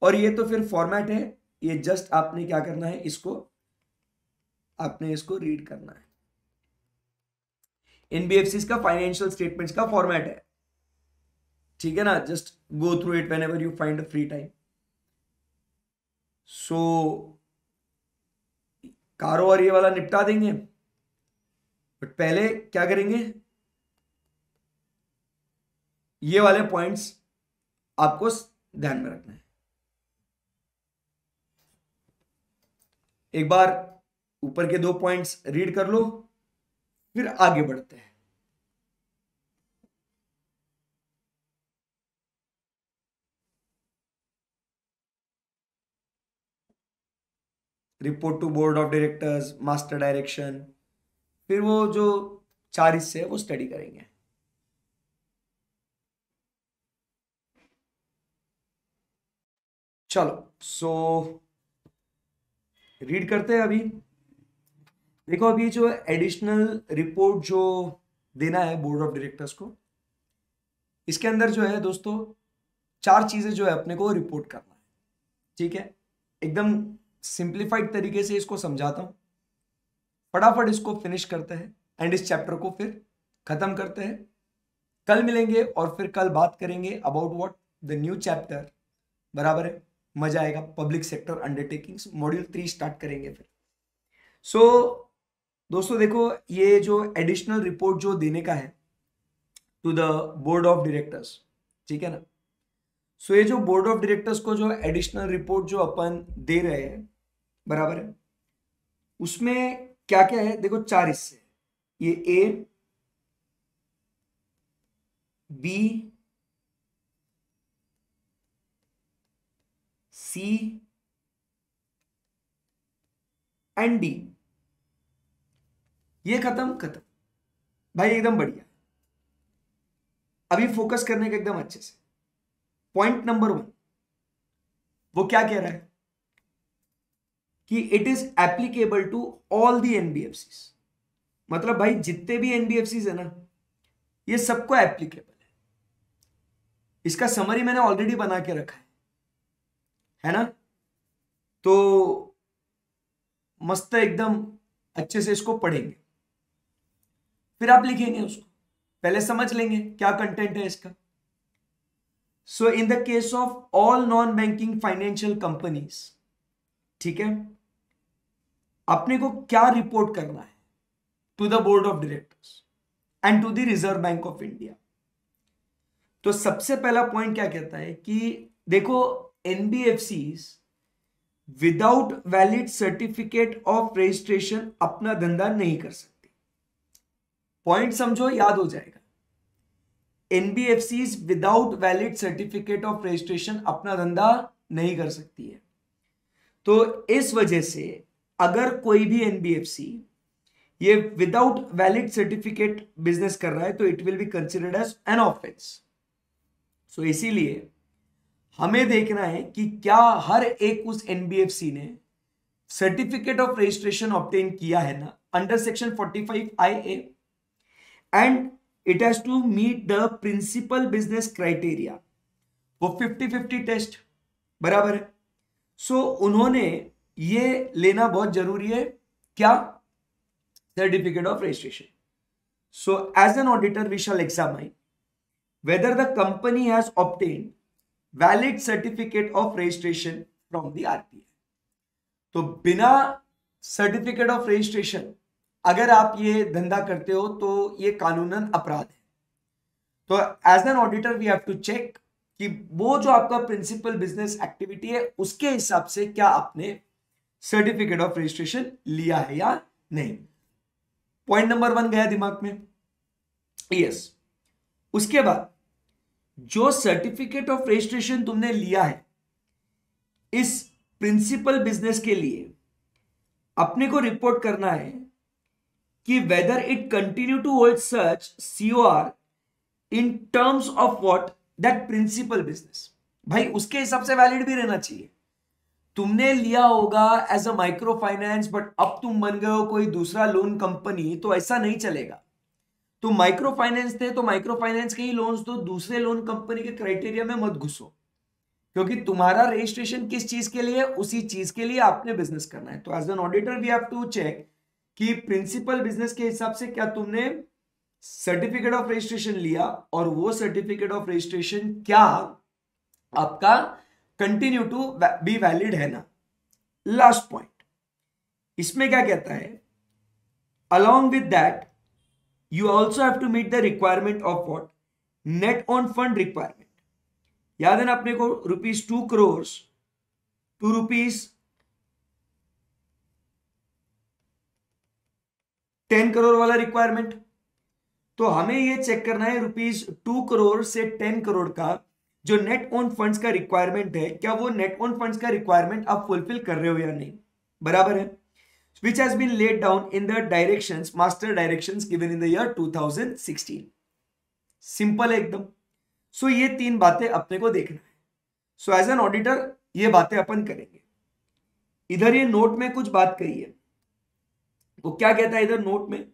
और ये तो फिर फॉर्मेट है, ये जस्ट आपने क्या करना है, आपने इसको रीड करना है। एनबीएफसी का फाइनेंशियल स्टेटमेंट्स का फॉर्मेट है, ठीक है ना, just go through it whenever you find a free time. So कारो और ये वाला निपटा देंगे, बट पहले क्या करेंगे, ये वाले पॉइंट्स आपको ध्यान में रखना है। एक बार ऊपर के 2 पॉइंट्स रीड कर लो, फिर आगे बढ़ते हैं। Report to board of directors, master direction, फिर वो जो 4 हिस्से है वो स्टडी करेंगे। चलो सो रीड करते हैं। अभी देखो, अभी जो एडिशनल रिपोर्ट जो देना है बोर्ड ऑफ डायरेक्टर्स को, इसके अंदर जो है दोस्तों 4 चीजें जो है अपने को रिपोर्ट करना है। ठीक है, एकदम सिंप्लीफाइड तरीके से इसको समझाता हूं, फटाफट इसको फिनिश करते हैं एंड इस चैप्टर को फिर खत्म करते हैं। कल मिलेंगे और फिर कल बात करेंगे about what the new chapter. बराबर है, मजा आएगा। Public sector undertakings module 3 start करेंगे फिर। सो दोस्तों देखो, ये जो एडिशनल रिपोर्ट जो देने का है to the board of directors, ठीक है ना। सो ये जो बोर्ड ऑफ डायरेक्टर्स को जो एडिशनल रिपोर्ट जो अपन दे रहे हैं, बराबर है, उसमें क्या क्या है देखो, 4 हिस्से। ये ए, बी, सी एंड डी। ये खत्म भाई, एकदम बढ़िया। अभी फोकस करने का एकदम अच्छे से। पॉइंट नंबर 1 वो क्या कह रहा है कि it is applicable to all the NBFCs. मतलब भाई जितने भी एनबीएफसीज है ना, ये सबको एप्लीकेबल है। इसका समरी मैंने ऑलरेडी बना के रखा है ना। तो मस्त एकदम अच्छे से इसको पढ़ेंगे, फिर आप लिखेंगे उसको। पहले समझ लेंगे क्या कंटेंट है इसका। So in the case of all non banking financial companies, ठीक है, अपने को क्या रिपोर्ट करना है to the board of directors and to the reserve bank of India. तो सबसे पहला पॉइंट क्या कहता है कि देखो, NBFCs without valid certificate of registration अपना धंधा नहीं कर सकती। पॉइंट समझो, याद हो जाएगा। NBFCs without valid certificate of registration अपना धंधा नहीं कर सकती है। तो इस वजह से अगर कोई भी एनबीएफसी ये विदाउट वैलिड सर्टिफिकेट बिजनेस कर रहा है तो it will be considered as an offence. So इसीलिए हमें देखना है कि क्या हर एक उस एनबीएफसी ने सर्टिफिकेट ऑफ रजिस्ट्रेशन ऑब्टेन किया है ना, under section 45IA, and it has to meet the principal business criteria, वो 50-50 टेस्ट, बराबर है। सो उन्होंने ये लेना बहुत जरूरी है, क्या, certificate of registration. So as an auditor we shall examine whether the company has obtained valid certificate of registration from the RBI। तो बिना सर्टिफिकेट ऑफ रजिस्ट्रेशन अगर आप ये धंधा करते हो तो ये कानूनन अपराध है। तो as an auditor we have to check कि वो जो आपका प्रिंसिपल बिजनेस एक्टिविटी है उसके हिसाब से क्या आपने सर्टिफिकेट ऑफ रजिस्ट्रेशन लिया है या नहीं। पॉइंट नंबर 1 गया दिमाग में, यस। उसके बाद जो सर्टिफिकेट ऑफ रजिस्ट्रेशन तुमने लिया है इस प्रिंसिपल बिजनेस के लिए, अपने को रिपोर्ट करना है कि whether it continue to hold such COR in terms of what that principal business. भाई उसके हिसाब से वैलिड भी रहना चाहिए। तुमने लिया होगा as a micro finance, but अब तुम बन गए हो कोई दूसरा लोन कंपनी, तो ऐसा नहीं चलेगा। तो माइक्रो फाइनेंस थे तो माइक्रो फाइनेंस के ही लोन्स दो, दूसरे लोन कंपनी के क्राइटेरिया में मत घुसो, क्योंकि तुम्हारा रजिस्ट्रेशन किस चीज के लिए, उसी चीज के लिए आपने बिजनेस करना है। तो as an auditor we have to check कि प्रिंसिपल बिजनेस के हिसाब से क्या तुमने सर्टिफिकेट ऑफ रजिस्ट्रेशन लिया और वो सर्टिफिकेट ऑफ रजिस्ट्रेशन क्या आपका कंटिन्यू टू बी वैलिड है ना। लास्ट पॉइंट इसमें क्या कहता है, along with that you also have to meet the requirement of what, net on fund requirement। याद है ना अपने को, ₹2 crores to ₹10 crore वाला रिक्वायरमेंट। तो हमें ये चेक करना है ₹2 crore से 10 करोड़ का जो नेट ऑन फंड्स का रिक्वायरमेंट है, क्या वो नेट ऑन फंड्स का रिक्वायरमेंट आप फुलफिल कर रहे हो या नहीं, बराबर है। Which has been laid down in the directions, master directions given in the year 2016। Simple है एकदम। सो ये 3 बातें अपने को देखना है। सो एज एन ऑडिटर ये बातें अपन करेंगे। इधर ये नोट में कुछ बात कही है, वो क्या कहता है इधर नोट में,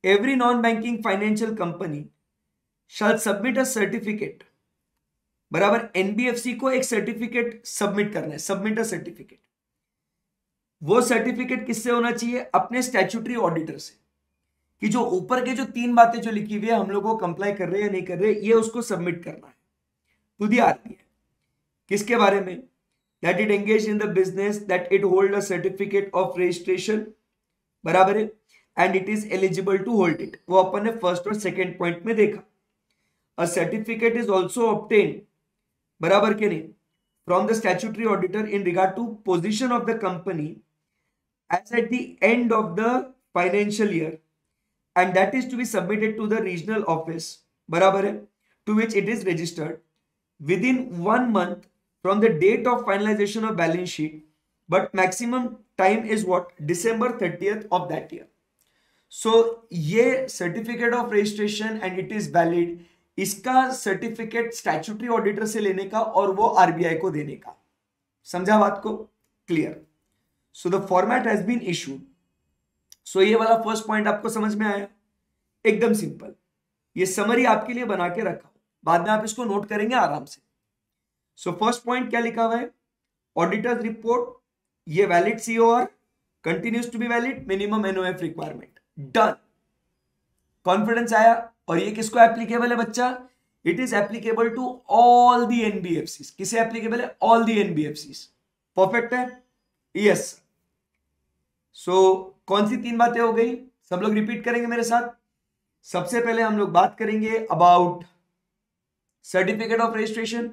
every non banking financial company shall submit a certificate, बराबर, एनबीएफसी को एक सर्टिफिकेट सबमिट करना है, सबमिट अ सर्टिफिकेट। वो सर्टिफिकेट किससे होना चाहिए, अपने स्टैट्यूटरी ऑडिटर से, कि जो ऊपर के जो 3 बातें जो लिखी हुई है हम लोग को कंप्लाई कर रहे हैं या नहीं कर रहे, ये उसको सबमिट करना है टू द आरबीआई। किसके बारे में, that it engage in the business, that it hold a certificate of registration, बराबर है, and it is eligible to hold it. वो अपन ने फर्स्ट और सेकेंड पॉइंट में देखा। A certificate is also obtain, बराबर के नहीं, from the statutory auditor in regard to position of the company as at the end of the financial year, and that is to be submitted to the regional office, बराबर है, to which it is registered within 1 month from the date of finalization of balance sheet, but maximum time is what, December 30th of that year. So ये certificate of registration and it is valid, इसका certificate statutory auditor से लेने का और वो RBI को देने का। समझा बात को, clear. So the format has been issued. So ये वाला फर्स्ट पॉइंट आपको समझ में आया, एकदम सिंपल। ये समरी आपके लिए बना के रखा, बाद में आप इसको नोट करेंगे आराम से। सो फर्स्ट पॉइंट क्या लिखा हुआ है, ऑडिटर्स रिपोर्ट, ये valid COR, continues to be valid, minimum NOF requirement, done. Confidence आया। और ये किसको एप्लीकेबल है बच्चा, it is applicable to all the NBFCs. किसे एप्लीकेबल है, ऑल दी एनबीएफसीज। परफेक्ट है, यस। सो कौन सी 3 बातें हो गई, सब लोग रिपीट करेंगे मेरे साथ। सबसे पहले हम लोग बात करेंगे about certificate of registration,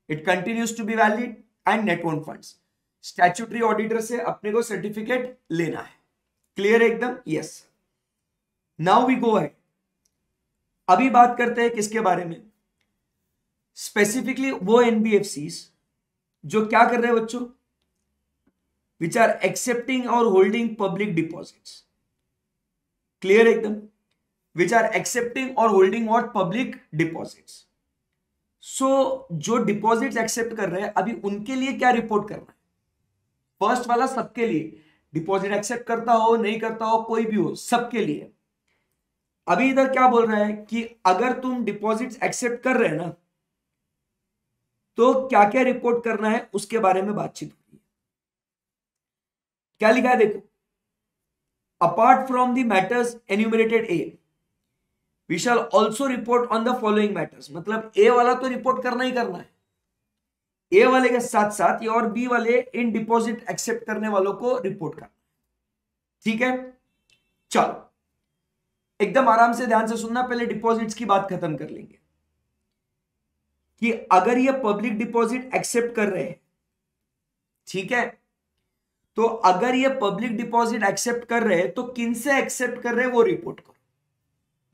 it continues to be valid, and net own funds. Statutory auditor से अपने को सर्टिफिकेट लेना है, क्लियर है एकदम, yes. Now we go ahead. अभी बात करते हैं किसके बारे में, स्पेसिफिकली वो एनबीएफसीज जो क्या कर रहे हैं बच्चों, which are accepting or holding public deposits, clear एकदम, which are accepting or holding what, public deposits। so जो डिपॉजिट्स एक्सेप्ट कर रहे हैं अभी उनके लिए क्या रिपोर्ट करना है, फर्स्ट वाला सबके लिए, डिपॉजिट एक्सेप्ट करता हो नहीं करता हो कोई भी हो सबके लिए। अभी इधर क्या बोल रहा है कि अगर तुम डिपॉजिट्स एक्सेप्ट कर रहे हैं ना तो क्या क्या रिपोर्ट करना है उसके बारे में बातचीत। क्या लिखा है देखो, apart from the matters enumerated A we shall also report on the following matters. मतलब ए वाला तो रिपोर्ट करना ही करना है, ए वाले के साथ साथ ये और बी वाले इन डिपॉजिट एक्सेप्ट करने वालों को रिपोर्ट करना, ठीक है। चलो एकदम आराम से ध्यान से सुनना, पहले डिपॉजिट्स की बात खत्म कर लेंगे कि अगर ये पब्लिक डिपॉजिट एक्सेप्ट कर रहे हैं, ठीक है, तो अगर ये पब्लिक डिपॉजिट एक्सेप्ट कर रहे हैं तो किन से एक्सेप्ट कर रहे हैं वो रिपोर्ट करो,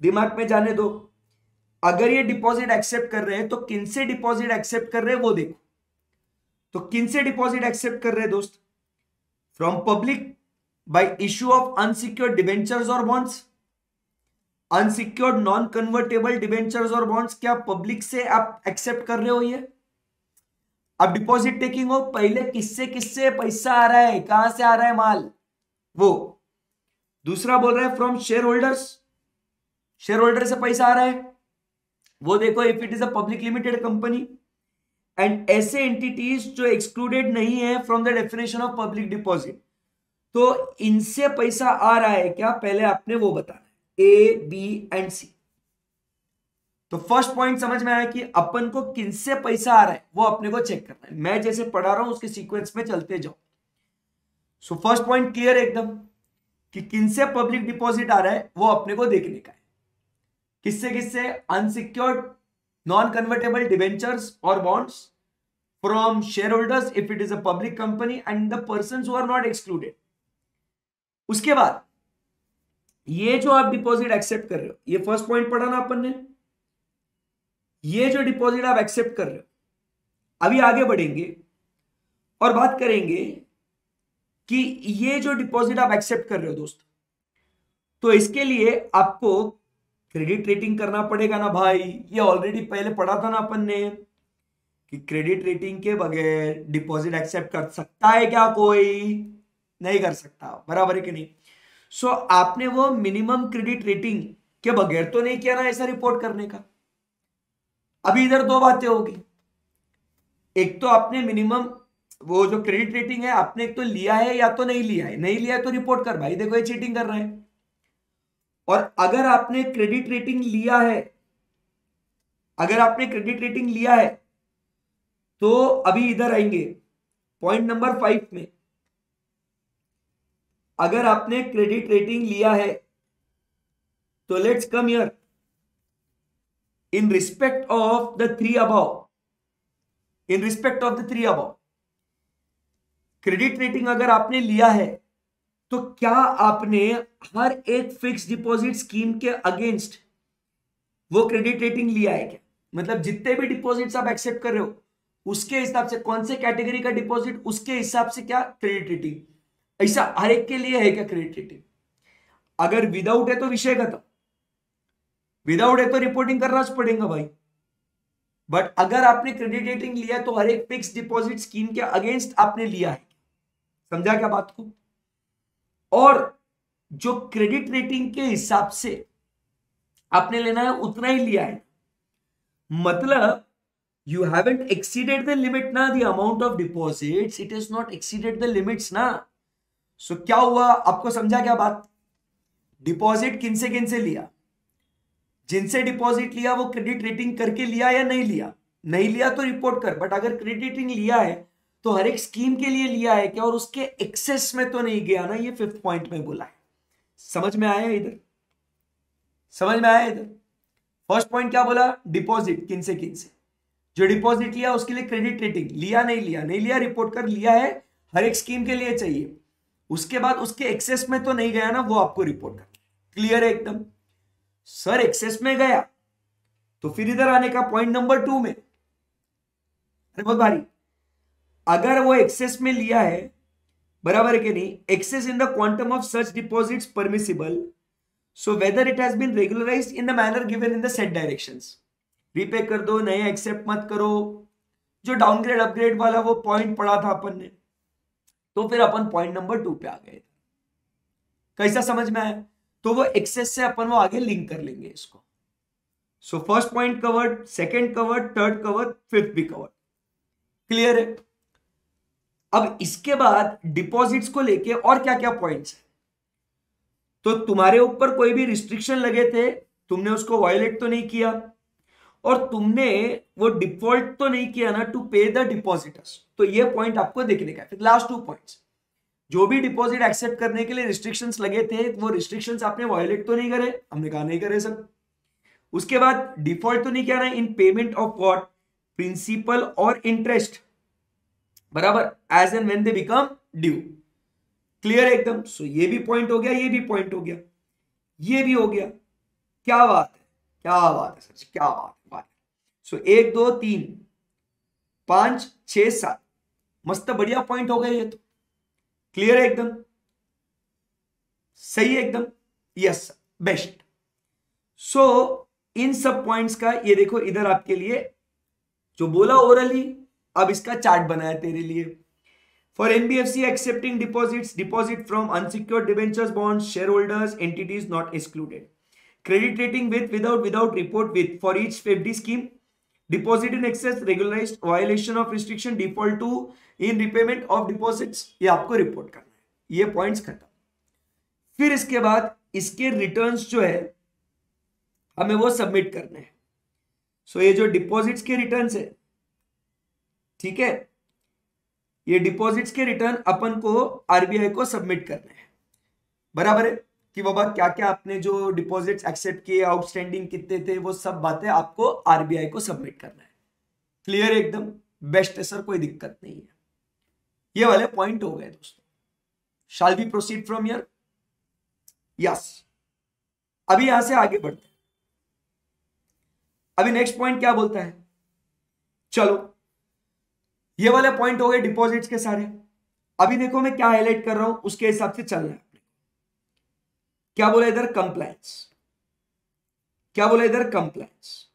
दिमाग में जाने दो। अगर ये डिपॉजिट एक्सेप्ट कर रहे हैं तो किन से डिपॉजिट एक्सेप्ट कर रहे हैं वो देखो। तो किन से डिपॉजिट एक्सेप्ट कर रहे हैं दोस्त, from public by issue of unsecured debentures और bonds, unsecured non convertible debentures और बॉन्ड्स, क्या पब्लिक से आप एक्सेप्ट कर रहे हो ये। अब डिपॉजिट टेकिंग हो, पहले किससे किससे पैसा आ रहा है, कहां से आ रहा है माल, वो। दूसरा बोल रहा है from share holders, share holder से पैसा आ रहा है, वो देखो, if it is a public limited company, and ऐसे एंटिटीज जो एक्सक्लूडेड नहीं है from the definition of public deposit, तो इनसे पैसा आ रहा है क्या, पहले आपने वो बताना है, ए बी एंड सी। तो फर्स्ट पॉइंट समझ में आया कि अपन को किनसे पैसा आ रहा है वो अपने को चेक करना है। मैं जैसे पढ़ा रहा हूं उसके सीक्वेंस में चलते जाओ। सो फर्स्ट पॉइंट क्लियर है एकदम कि किनसे पब्लिक डिपॉजिट आ रहा है वो अपने को देखने का है। किससे किससे, अनसिक्योर्ड नॉन कन्वर्टेबल डिबेंचर्स और bonds from share holders if it is a public company and the persons who are not excluded. उसके बाद ये जो आप डिपॉजिट एक्सेप्ट कर रहे हो, ये फर्स्ट पॉइंट पढ़ा ना अपन ने, ये जो डिपॉजिट आप एक्सेप्ट कर रहे हो, अभी आगे बढ़ेंगे और बात करेंगे कि ये जो डिपॉजिट आप एक्सेप्ट कर रहे हो दोस्त, तो इसके लिए आपको क्रेडिट रेटिंग करना पड़ेगा ना भाई, ये ऑलरेडी पहले पढ़ा था ना अपन ने। कि क्रेडिट रेटिंग के बगैर डिपॉजिट एक्सेप्ट कर सकता है क्या कोई? नहीं कर सकता, बराबर है कि नहीं? सो आपने वो मिनिमम क्रेडिट रेटिंग के बगैर तो नहीं किया ना ऐसा रिपोर्ट करने का। अभी इधर दो बातें होगी, एक तो आपने मिनिमम वो जो क्रेडिट रेटिंग है आपने एक तो लिया है या तो नहीं लिया है, नहीं लिया है तो रिपोर्ट कर भाई, देखो ये चीटिंग कर रहे हैं। और अगर आपने क्रेडिट रेटिंग लिया है, अगर आपने क्रेडिट रेटिंग लिया है तो अभी इधर आएंगे पॉइंट नंबर 5 में। अगर आपने क्रेडिट रेटिंग लिया है तो let's come here in respect of the three above, in respect of the three above credit rating अगर आपने लिया है तो क्या आपने हर एक फिक्स डिपॉजिट स्कीम के अगेंस्ट वो क्रेडिट रेटिंग लिया है क्या? मतलब जितने भी डिपॉजिट्स आप एक्सेप्ट कर रहे हो उसके हिसाब से कौन से कैटेगरी का डिपॉजिट उसके हिसाब से क्या क्रेडिट रेटिंग, ऐसा हर एक के लिए है क्या क्रेडिट रेटिंग? अगर विदाउट है तो विषय खत्म, विदाउट है तो रिपोर्टिंग करना पड़ेगा भाई। बट अगर आपने क्रेडिट रेटिंग लिया तो हर एक फिक्स डिपॉजिट स्कीम के अगेंस्ट आपने लिया है, समझा क्या बात को? और जो क्रेडिट रेटिंग के हिसाब से आपने लेना है उतना ही लिया है, मतलब you haven't exceeded the limit ना, the amount of deposits it is not exceeded the limits ना। सो क्या हुआ आपको समझा क्या बात? डिपॉजिट किन से लिया, जिनसे डिपॉजिट लिया वो क्रेडिट रेटिंग करके लिया या नहीं लिया, नहीं लिया तो रिपोर्ट कर। बट अगर क्रेडिट रेटिंग लिया है तो हर एक स्कीम के लिए लिया है क्या, और उसके एक्सेस में तो नहीं गया ना, ये 5th पॉइंट में बोला है। समझ में आया इधर? समझ में आया इधर? फर्स्ट पॉइंट क्या बोला? डिपॉजिट किन से जो डिपॉजिट लिया उसके लिए क्रेडिट रेटिंग, लिया नहीं लिया, नहीं लिया रिपोर्ट कर, लिया है हर एक स्कीम के लिए चाहिए, उसके बाद उसके एक्सेस में तो नहीं गया ना, वो आपको रिपोर्ट करना। क्लियर है एकदम? सर एक्सेस में गया तो फिर इधर आने का पॉइंट नंबर 2 में, अरे बहुत भारी, अगर वो एक्सेस में लिया है, बराबर है कि नहीं, excess in the quantum of such deposits permissible, so whether it has been regularised in the manner given in the set directions, repay कर दो, नए एक्सेप्ट मत करो, जो डाउनग्रेड अपग्रेड वाला वो पॉइंट पढ़ा था अपन ने। तो फिर अपन पॉइंट नंबर 2 पे आ गए। कैसा समझ में आया? तो वो एक्सेस से अपन वो आगे लिंक कर लेंगे इसको। सो first point covered, second covered, third covered, fifth भी कवर्ड। क्लियर है? अब इसके बाद डिपॉजिट्स को लेके और क्या क्या पॉइंट्स है? तो तुम्हारे ऊपर कोई भी रिस्ट्रिक्शन लगे थे, तुमने उसको वायलेट तो नहीं किया, और तुमने वो डिफॉल्ट तो नहीं किया ना टू पे द डिपॉजिटर्स, तो ये पॉइंट आपको देखने का है। फिर लास्ट 2 पॉइंट्स, जो भी डिपॉजिट एक्सेप्ट करने के लिए रिस्ट्रिक्शंस लगे थे वो रिस्ट्रिक्शंस आपने वायलेट तो नहीं करे, हमने कहा नहीं करे सर। उसके बाद डिफॉल्ट तो नहीं किया ना in payment of what, principal और इंटरेस्ट, बराबर, as and when they become due. Clear है एकदम? सो ये भी पॉइंट हो गया, ये भी पॉइंट हो गया, ये भी हो गया। क्या बात है, क्या बात है सर, क्या बात है। सो 1 2 3 5 6 7 मस्त बढ़िया पॉइंट हो गए ये तो। क्लियर है एकदम? सही है एकदम? Yes best. सो इन सब पॉइंट्स का ये देखो इधर आपके लिए जो बोला ओरली, अब इसका चार्ट बनाया तेरे लिए। For NBFC accepting deposits, deposit from unsecured debentures, bonds, share holders, entities not excluded, credit rating with, without, report with, for each FD scheme, deposit in excess, regularised, violation of restriction, default to in repayment of deposits, ये आपको report करना है। ये points खत्म। फिर इसके बाद इसके रिटर्न्स जो है हमें वो सबमिट करने हैं। सो ये जो डिपॉजिट्स के रिटर्न्स है, ठीक है, ये डिपॉजिट्स के रिटर्न अपन को आरबीआई को सबमिट करने हैं, बराबर है कि बाबा क्या क्या आपने जो डिपॉजिट्स एक्सेप्ट किए, आउटस्टैंडिंग कितने थे, वो सब बातें आपको आरबीआई को सबमिट करना है। क्लियर है एकदम? बेस्ट है सर, कोई दिक्कत नहीं है। ये वाले पॉइंट हो गए दोस्तों। Shall we proceed from here? Yes. अभी यहां से आगे बढ़ते हैं। अभी नेक्स्ट पॉइंट क्या बोलता है? चलो ये वाले पॉइंट हो गए डिपॉजिट्स के सारे। अभी देखो मैं क्या हाईलाइट कर रहा हूं उसके हिसाब से चलना है। क्या बोला इधर? कंप्लायंस। क्या बोला इधर? कंप्लायंस।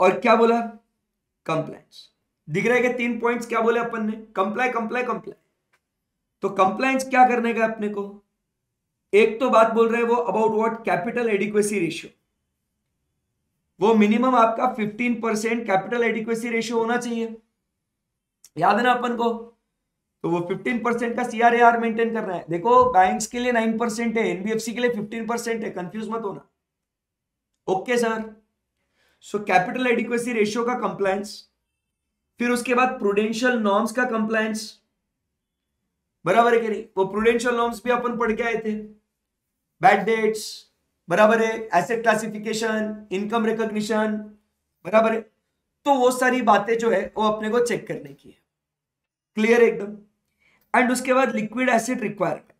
और क्या बोला? कंप्लायंस। दिख रहा है कि 3 पॉइंट्स क्या बोले अपन ने, कंप्लाई कंप्लाई कंप्लाई। तो कंप्लायंस क्या करने का अपने को, एक तो बात बोल रहे हैं वो about what, capital adequacy ratio. वो मिनिमम आपका 15% कैपिटल एडिक्वेसी रेशियो होना चाहिए, याद है ना अपन को। तो वो 15% का सीआरएआर मेंटेन करना है। देखो बैंक्स के लिए 9% है, एनबीएफसी के लिए 15% है, कंफ्यूज मत होना। Okay sir. So capital adequacy ratio का कंप्लायंस, फिर उसके बाद प्रूडेंशियल नॉर्म्स का कंप्लायंस, बराबर है कि नहीं। वो प्रूडेंशियल नॉर्म्स भी अपन पढ़ के आए थे, बैड डेट्स, बराबर है, एसेट क्लासिफिकेशन, इनकम रिकॉग्निशन, बराबर है। तो वो सारी बातें जो है वो अपने को चेक करने की है, क्लियर एकदम। एंड उसके बाद लिक्विड एसिड रिक्वायरमेंट।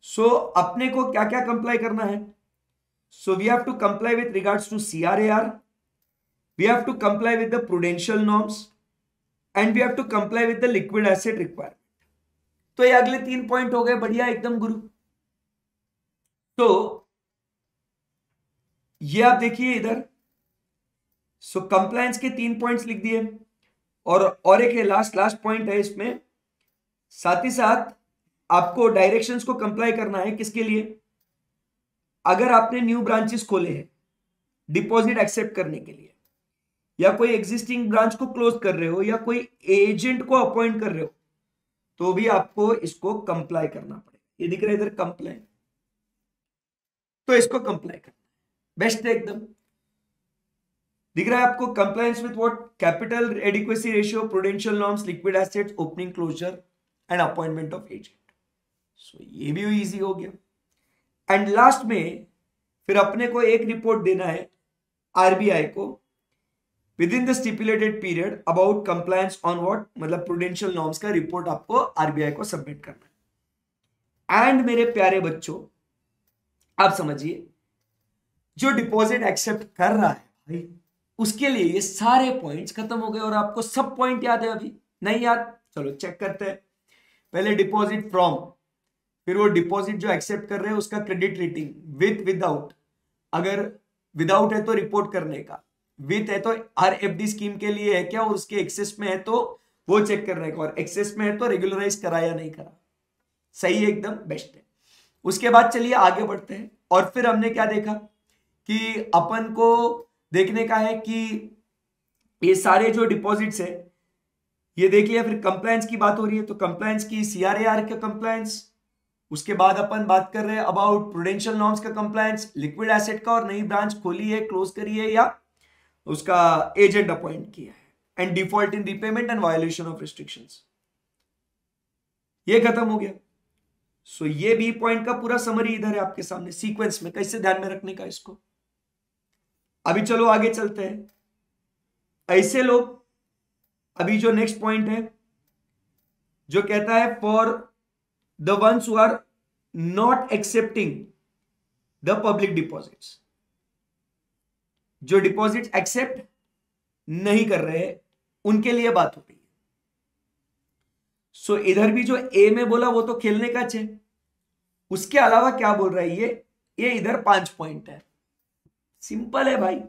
सो अपने को क्या क्या कंप्लाई करना है, so we have to comply with regards to CRAR, we have to comply with the prudential norms and we have to comply with the liquid asset requirement. तो ये अगले 3 point हो गए, बढ़िया एकदम गुरु। तो ये आप देखिए इधर, सो कंप्लायंस के 3 पॉइंट्स लिख दिए, और एक लास्ट पॉइंट है इसमें, साथ ही साथ आपको डायरेक्शंस को कंप्लाई करना है। किसके लिए, अगर आपने न्यू ब्रांचेस खोले हैं डिपॉजिट एक्सेप्ट करने के लिए, या कोई एग्जिस्टिंग ब्रांच को क्लोज कर रहे हो, या कोई एजेंट को अपॉइंट कर रहे हो, तो भी आपको इसको कंप्लाई करना पड़ेगा। ये दिख रहा है इधर कंप्लाई, तो इसको कंप्लाई करना बेस्ट है एकदम। दिख रहा है आपको, compliance with what, capital adequacy ratio, prudential norms, liquid assets, opening closure and appointment of agent. So ये भी इजी हो गया। एंड लास्ट में फिर अपने को एक रिपोर्ट देना है आरबीआई को with in the stipulated period about compliance on what, मतलब प्रूडेंशियल नॉर्म्स का रिपोर्ट आपको आरबीआई को सबमिट करना है। एंड मेरे प्यारे बच्चों आप समझिए, जो डिपॉजिट एक्सेप्ट कर रहा है भाई, उसके लिए ये सारे पॉइंट्स खत्म हो गए। और आपको सब पॉइंट याद है अभी, नहीं याद, चलो चेक करते हैं। पहले डिपॉजिट फ्रॉम, फिर वो डिपॉजिट जो एक्सेप्ट कर रहे हैं उसका क्रेडिट रेटिंग, विथ विदाउट, अगर विदाउट है तो रिपोर्ट करने का, विथ है तो हर एफडी स्कीम के लिए है क्या, और उसके एक्सेस में है तो वो चेक करने का, और एक्सेस में है तो रेगुलराइज करा या नहीं करा। सही है एकदम, बेस्ट है। उसके बाद चलिए आगे बढ़ते हैं। और फिर हमने क्या देखा कि अपन को देखने का है कि ये सारे जो डिपॉजिट्स है ये देख लिया। फिर कंप्लायंस की बात हो रही है, तो कंप्लायंस की सीआरएआर का कंप्लायंस, उसके बाद अपन बात कर रहे हैं अबाउट प्रूडेंशियल नॉर्म्स का कंप्लायंस, लिक्विड एसेट का, और नई ब्रांच खोली है, क्लोज करी है, या उसका एजेंट अपॉइंट किया है, and default in repayment and violation of restrictions. ये खत्म हो गया। सो ये बी पॉइंट का पूरा समरी इधर है आपके सामने सीक्वेंस में, कैसे ध्यान में रखने का इसको। अभी चलो आगे चलते हैं। ऐसे लोग, अभी जो नेक्स्ट पॉइंट है जो कहता है for the ones who are not accepting the public deposits, जो डिपॉजिट एक्सेप्ट नहीं कर रहे हैं उनके लिए बात हो रही है। सो इधर भी जो ए में बोला वो तो खेलने का है, उसके अलावा क्या बोल रहा है ये इधर 5 पॉइंट है। सिंपल है भाई।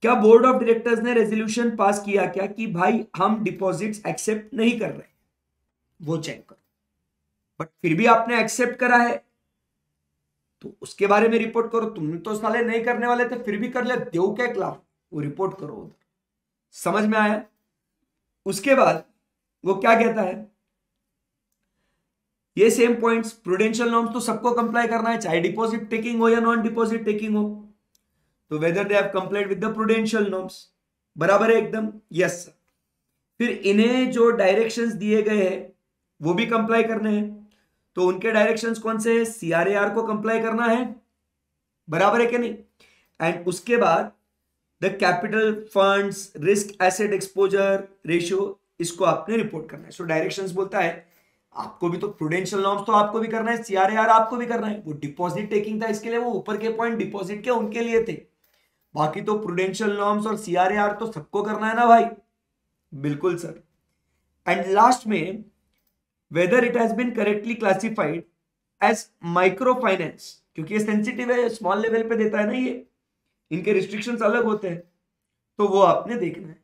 क्या बोर्ड ऑफ डायरेक्टर्स ने रेजोल्यूशन पास किया क्या कि भाई हम डिपॉजिट्स एक्सेप्ट नहीं कर रहे, वो चेक करो। बट फिर भी आपने एक्सेप्ट करा है तो उसके बारे में रिपोर्ट करो। तुम तो साले नहीं करने वाले थे, फिर भी कर लिया, देव के खिलाफ, वो रिपोर्ट करो उधर। समझ में आया। उसके बाद वो क्या कहता है, ये सेम पॉइंट्स, प्रूडेंशियल नॉर्म्स तो सबको कंप्लाई करना है, चाहे डिपॉजिट टेकिंग हो या नॉन डिपॉजिट टेकिंग हो। तो weather they have complied with the prudential norms, बराबर है एकदम, यस। फिर इन्हें जो डायरेक्शंस दिए गए हैं वो भी कंप्लाई करने हैं। तो उनके डायरेक्शंस कौन से हैं, सीआरएआर को कंप्लाई करना है, बराबर है कि नहीं। एंड उसके बाद the capital funds, risk asset exposure ratio, इसको आपने रिपोर्ट करना है। सो डायरेक्शंस बोलता है आपको भी तो प्रूडेंशियल नॉर्म्स तो आपको भी करना है, सीआरएआर आपको भी करना है। वो डिपॉजिट टेकिंग था इसके लिए, वो ऊपर के पॉइंट डिपॉजिट के उनके लिए थे, बाकी तो प्रूडेंशियल नॉर्म्स और सीआरएआर तो सबको करना है ना भाई। बिल्कुल सर। एंड लास्ट में whether it has been correctly classified as micro finance, क्योंकि ये सेंसिटिव है, स्मॉल लेवल पे देता है ना, ये इनके रिस्ट्रिक्शंस अलग होते हैं। तो वो आपने देखना है।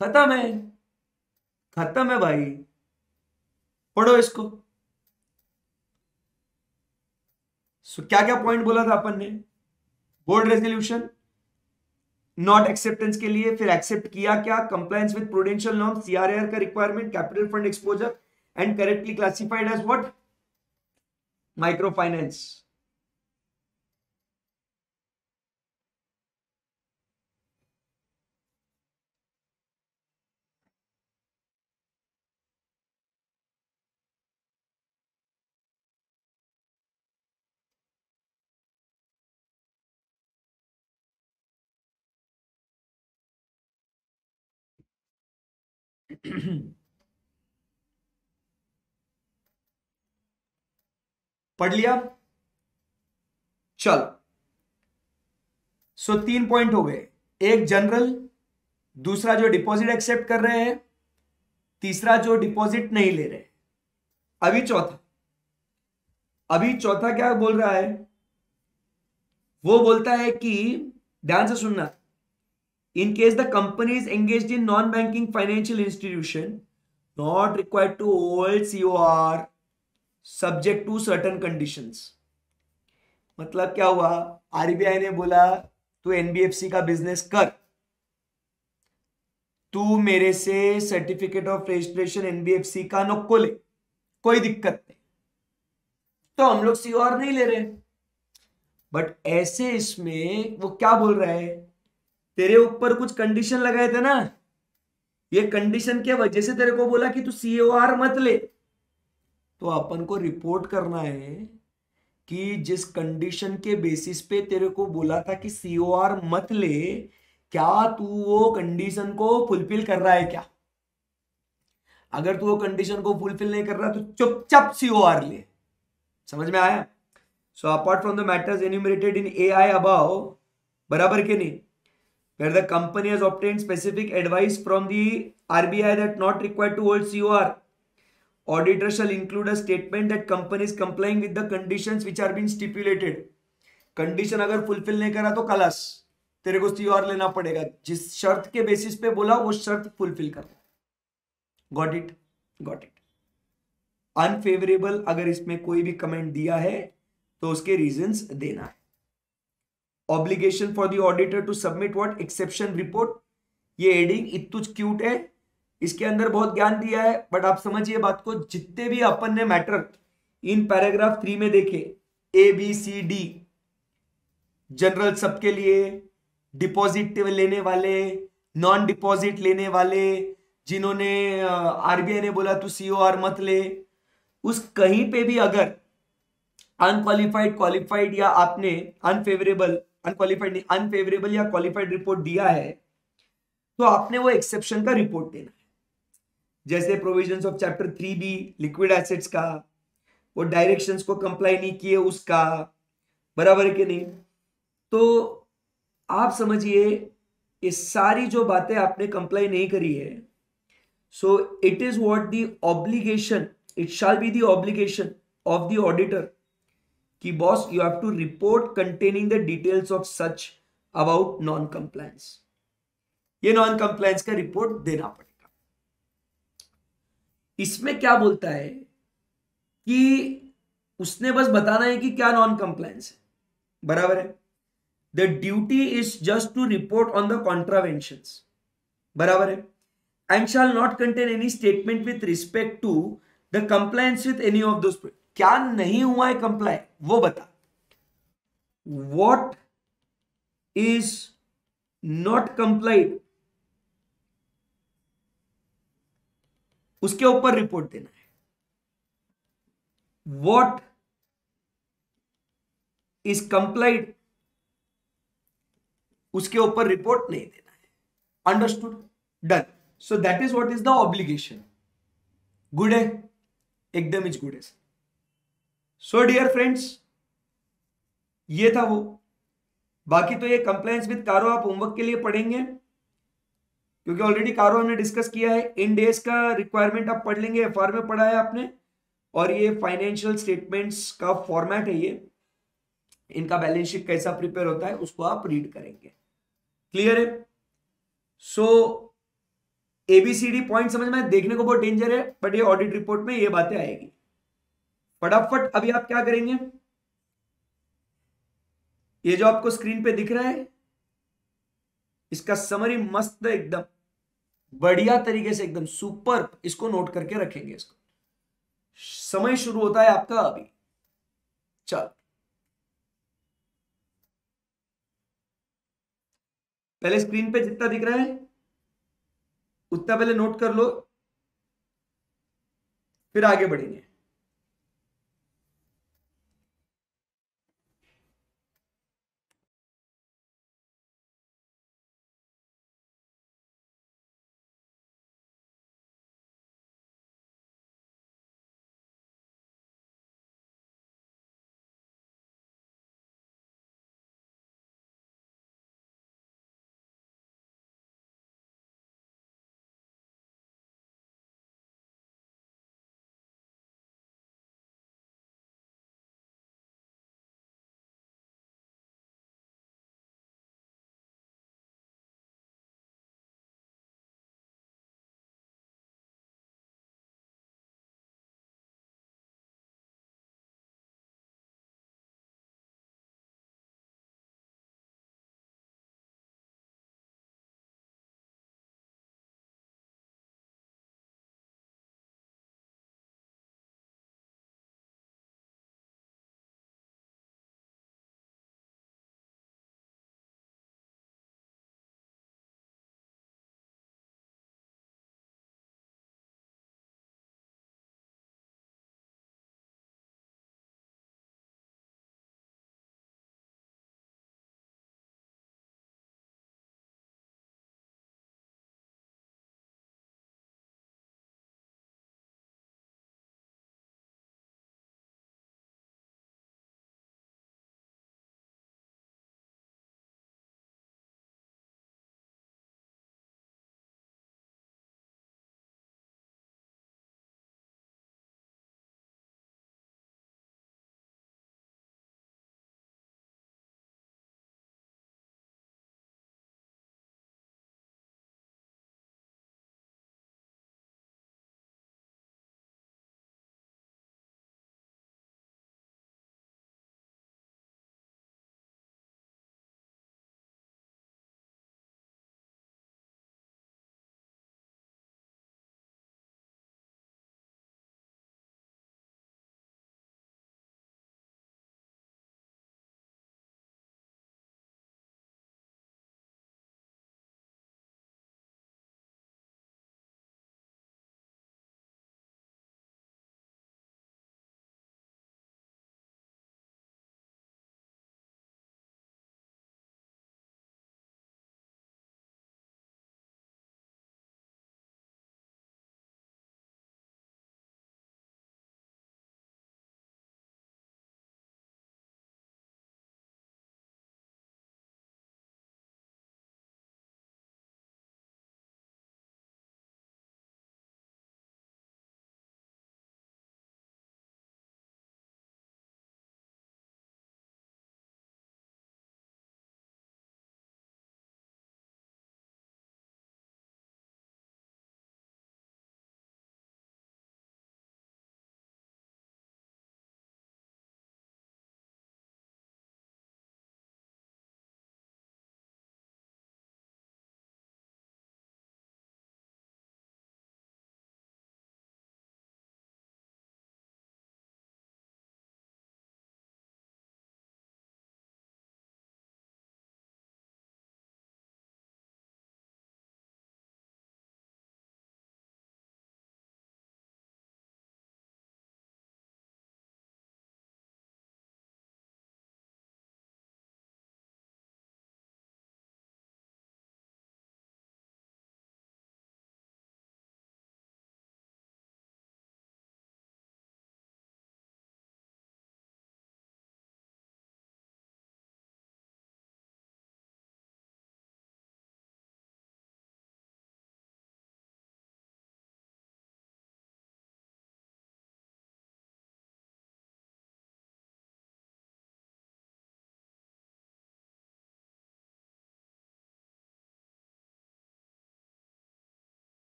खत्म है, खत्म है भाई, पढ़ो इसको। क्या क्या पॉइंट बोला था अपन ने? बोर्ड रेजोल्यूशन, नॉट एक्सेप्टेंस के लिए, फिर एक्सेप्ट किया क्या, compliance with prudential norm, CRR का requirement, capital fund exposure and correctly classified as what, micro finance. पढ़ लिया? चलो, सो 3 पॉइंट हो गए, एक जनरल, दूसरा जो डिपॉजिट एक्सेप्ट कर रहे हैं, तीसरा जो डिपॉजिट नहीं ले रहे। अभी चौथा, अभी चौथा क्या बोल रहा है? वो बोलता है कि, ध्यान से सुनना, in case the company is engaged in non banking financial institution not required to hold COR subject to certain conditions. मतलब क्या हुआ? आरबीआई ने बोला तू एनबीएफसी का बिजनेस कर, तू मेरे से सर्टिफिकेट ऑफ रजिस्ट्रेशन एनबीएफसी का नको ले, कोई दिक्कत नहीं, तो हम लोग सीओआर नहीं ले रहे। बट ऐसे इसमें वो क्या बोल रहा है, तेरे ऊपर कुछ कंडीशन लगाए थे ना, ये कंडीशन के वजह से तेरे को बोला कि तू सीओआर मत ले। तो अपन को रिपोर्ट करना है कि जिस कंडीशन के बेसिस पे तेरे को बोला था कि सीओआर मत ले, क्या तू वो कंडीशन को फुलफिल कर रहा है क्या? अगर तू वो कंडीशन को फुलफिल नहीं कर रहा तो चुपचाप सीओआर ले। समझ में आया? So apart from the matters enumerated in AI above, बराबर के नहीं, where the company has obtained specific advice from the RBI that not required to hold COR, auditor shall include a statement that company is complying with the conditions which are being stipulated. Condition अगर fulfil नहीं करा तो कलस तेरे को COR लेना पड़ेगा, जिस शर्त के बेसिस पे बोला वो शर्त फुलफिल करना। Got it? Got it. Unfavourable अगर इसमें कोई भी कमेंट दिया है तो उसके रीजंस देना है। Obligation for the auditor to submit what, exception report. ये एडिंग इतुच क्यूट है, इसके अंदर बहुत ज्ञान दिया है, बट आप समझिए बात को, जितने भी अपन ने मैटर इन पैराग्राफ 3 में देखे, A B C D, general सबके लिए, डिपॉजिट लेने वाले, नॉन डिपॉजिट लेने वाले, जिन्होंने आरबीआई ने बोला तू सीओआर मत ले, उस कहीं पे भी अगर अनक्वालिफाइड, क्वालिफाइड या आपने अनफेवरेबल, अनक्वालिफाइड नहीं, अनफेवरेबल या क्वालिफाइड रिपोर्ट दिया है तो आपने वो एक्सेप्शन का रिपोर्ट देना है। जैसे provisions of chapter 3B liquid assets का, वो डायरेक्शंस को कंप्लाई नहीं किए उसका, बराबर है कि नहीं? तो आप समझिए ये सारी जो बातें आपने कंप्लाई नहीं करी है, so it is what the obligation, it shall be the obligation of the auditor कि boss you have to report containing the details of such about non compliance. ये नॉन कंप्लायंस का रिपोर्ट देना पड़ेगा। इसमें क्या बोलता है कि उसने बस बताना है कि क्या नॉन कंप्लायंस है, बराबर है। The duty is just to report on the contraventions, बराबर है, and shall not contain any statement with respect to the compliance with any of those. क्या नहीं हुआ है कंप्लाई वो बता, व्हाट इज नॉट कंप्लाइड उसके ऊपर रिपोर्ट देना है, व्हाट इज कंप्लाइड उसके ऊपर रिपोर्ट नहीं देना है। Understood? Done. So that is what is the obligation. Good है, एकदम इज गुड है। सो डियर फ्रेंड्स, ये था वो। बाकी तो ये कंप्लायंस विद कारो आप होमवर्क के लिए पढ़ेंगे, क्योंकि ऑलरेडी कारो हमने डिस्कस किया है। इन डेज का रिक्वायरमेंट आप पढ़ लेंगे, एफआर में पढ़ा है आपने, और ये फाइनेंशियल स्टेटमेंट्स का फॉर्मेट है, ये इनका बैलेंस शीट कैसा प्रिपेयर होता है उसको आप रीड करेंगे। क्लियर है? सो एबीसीडी पॉइंट समझ में देखने को बहुत डेंजर है, बट ये ऑडिट रिपोर्ट में ये बातें आएगी। फटाफट अभी आप क्या करेंगे, ये जो आपको स्क्रीन पे दिख रहा है इसका समरी मस्त एकदम बढ़िया तरीके से, एकदम सुपर, इसको नोट करके रखेंगे। इसको समय शुरू होता है आपका अभी। चल पहले स्क्रीन पे जितना दिख रहा है उतना पहले नोट कर लो, फिर आगे बढ़ेंगे।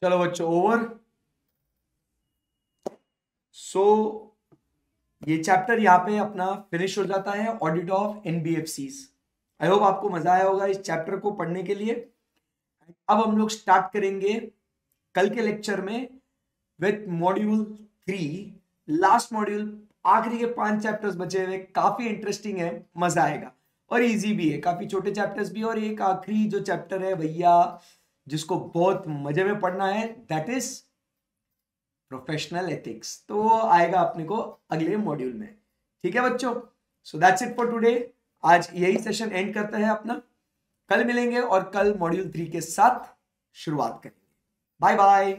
चलो बच्चों ओवर। सो ये चैप्टर यहाँ पे अपना फिनिश हो जाता है, audit of NBFCs. I hope आपको मजा आया होगा इस चैप्टर को पढ़ने के लिए। अब हम लोग स्टार्ट करेंगे कल के लेक्चर में विथ मॉड्यूल 3, लास्ट मॉड्यूल। आखिरी के 5 चैप्टर्स बचे हुए, काफी इंटरेस्टिंग है, मजा आएगा और इजी भी है, काफी छोटे चैप्टर्स भी। और एक आखिरी जो चैप्टर है भैया जिसको बहुत मजे में पढ़ना है, दैट इज प्रोफेशनल एथिक्स। तो वो आएगा अपने को अगले मॉड्यूल में। ठीक है बच्चों, so that's it for today. आज यही सेशन एंड करते हैं अपना, कल मिलेंगे और कल मॉड्यूल 3 के साथ शुरुआत करेंगे। Bye bye.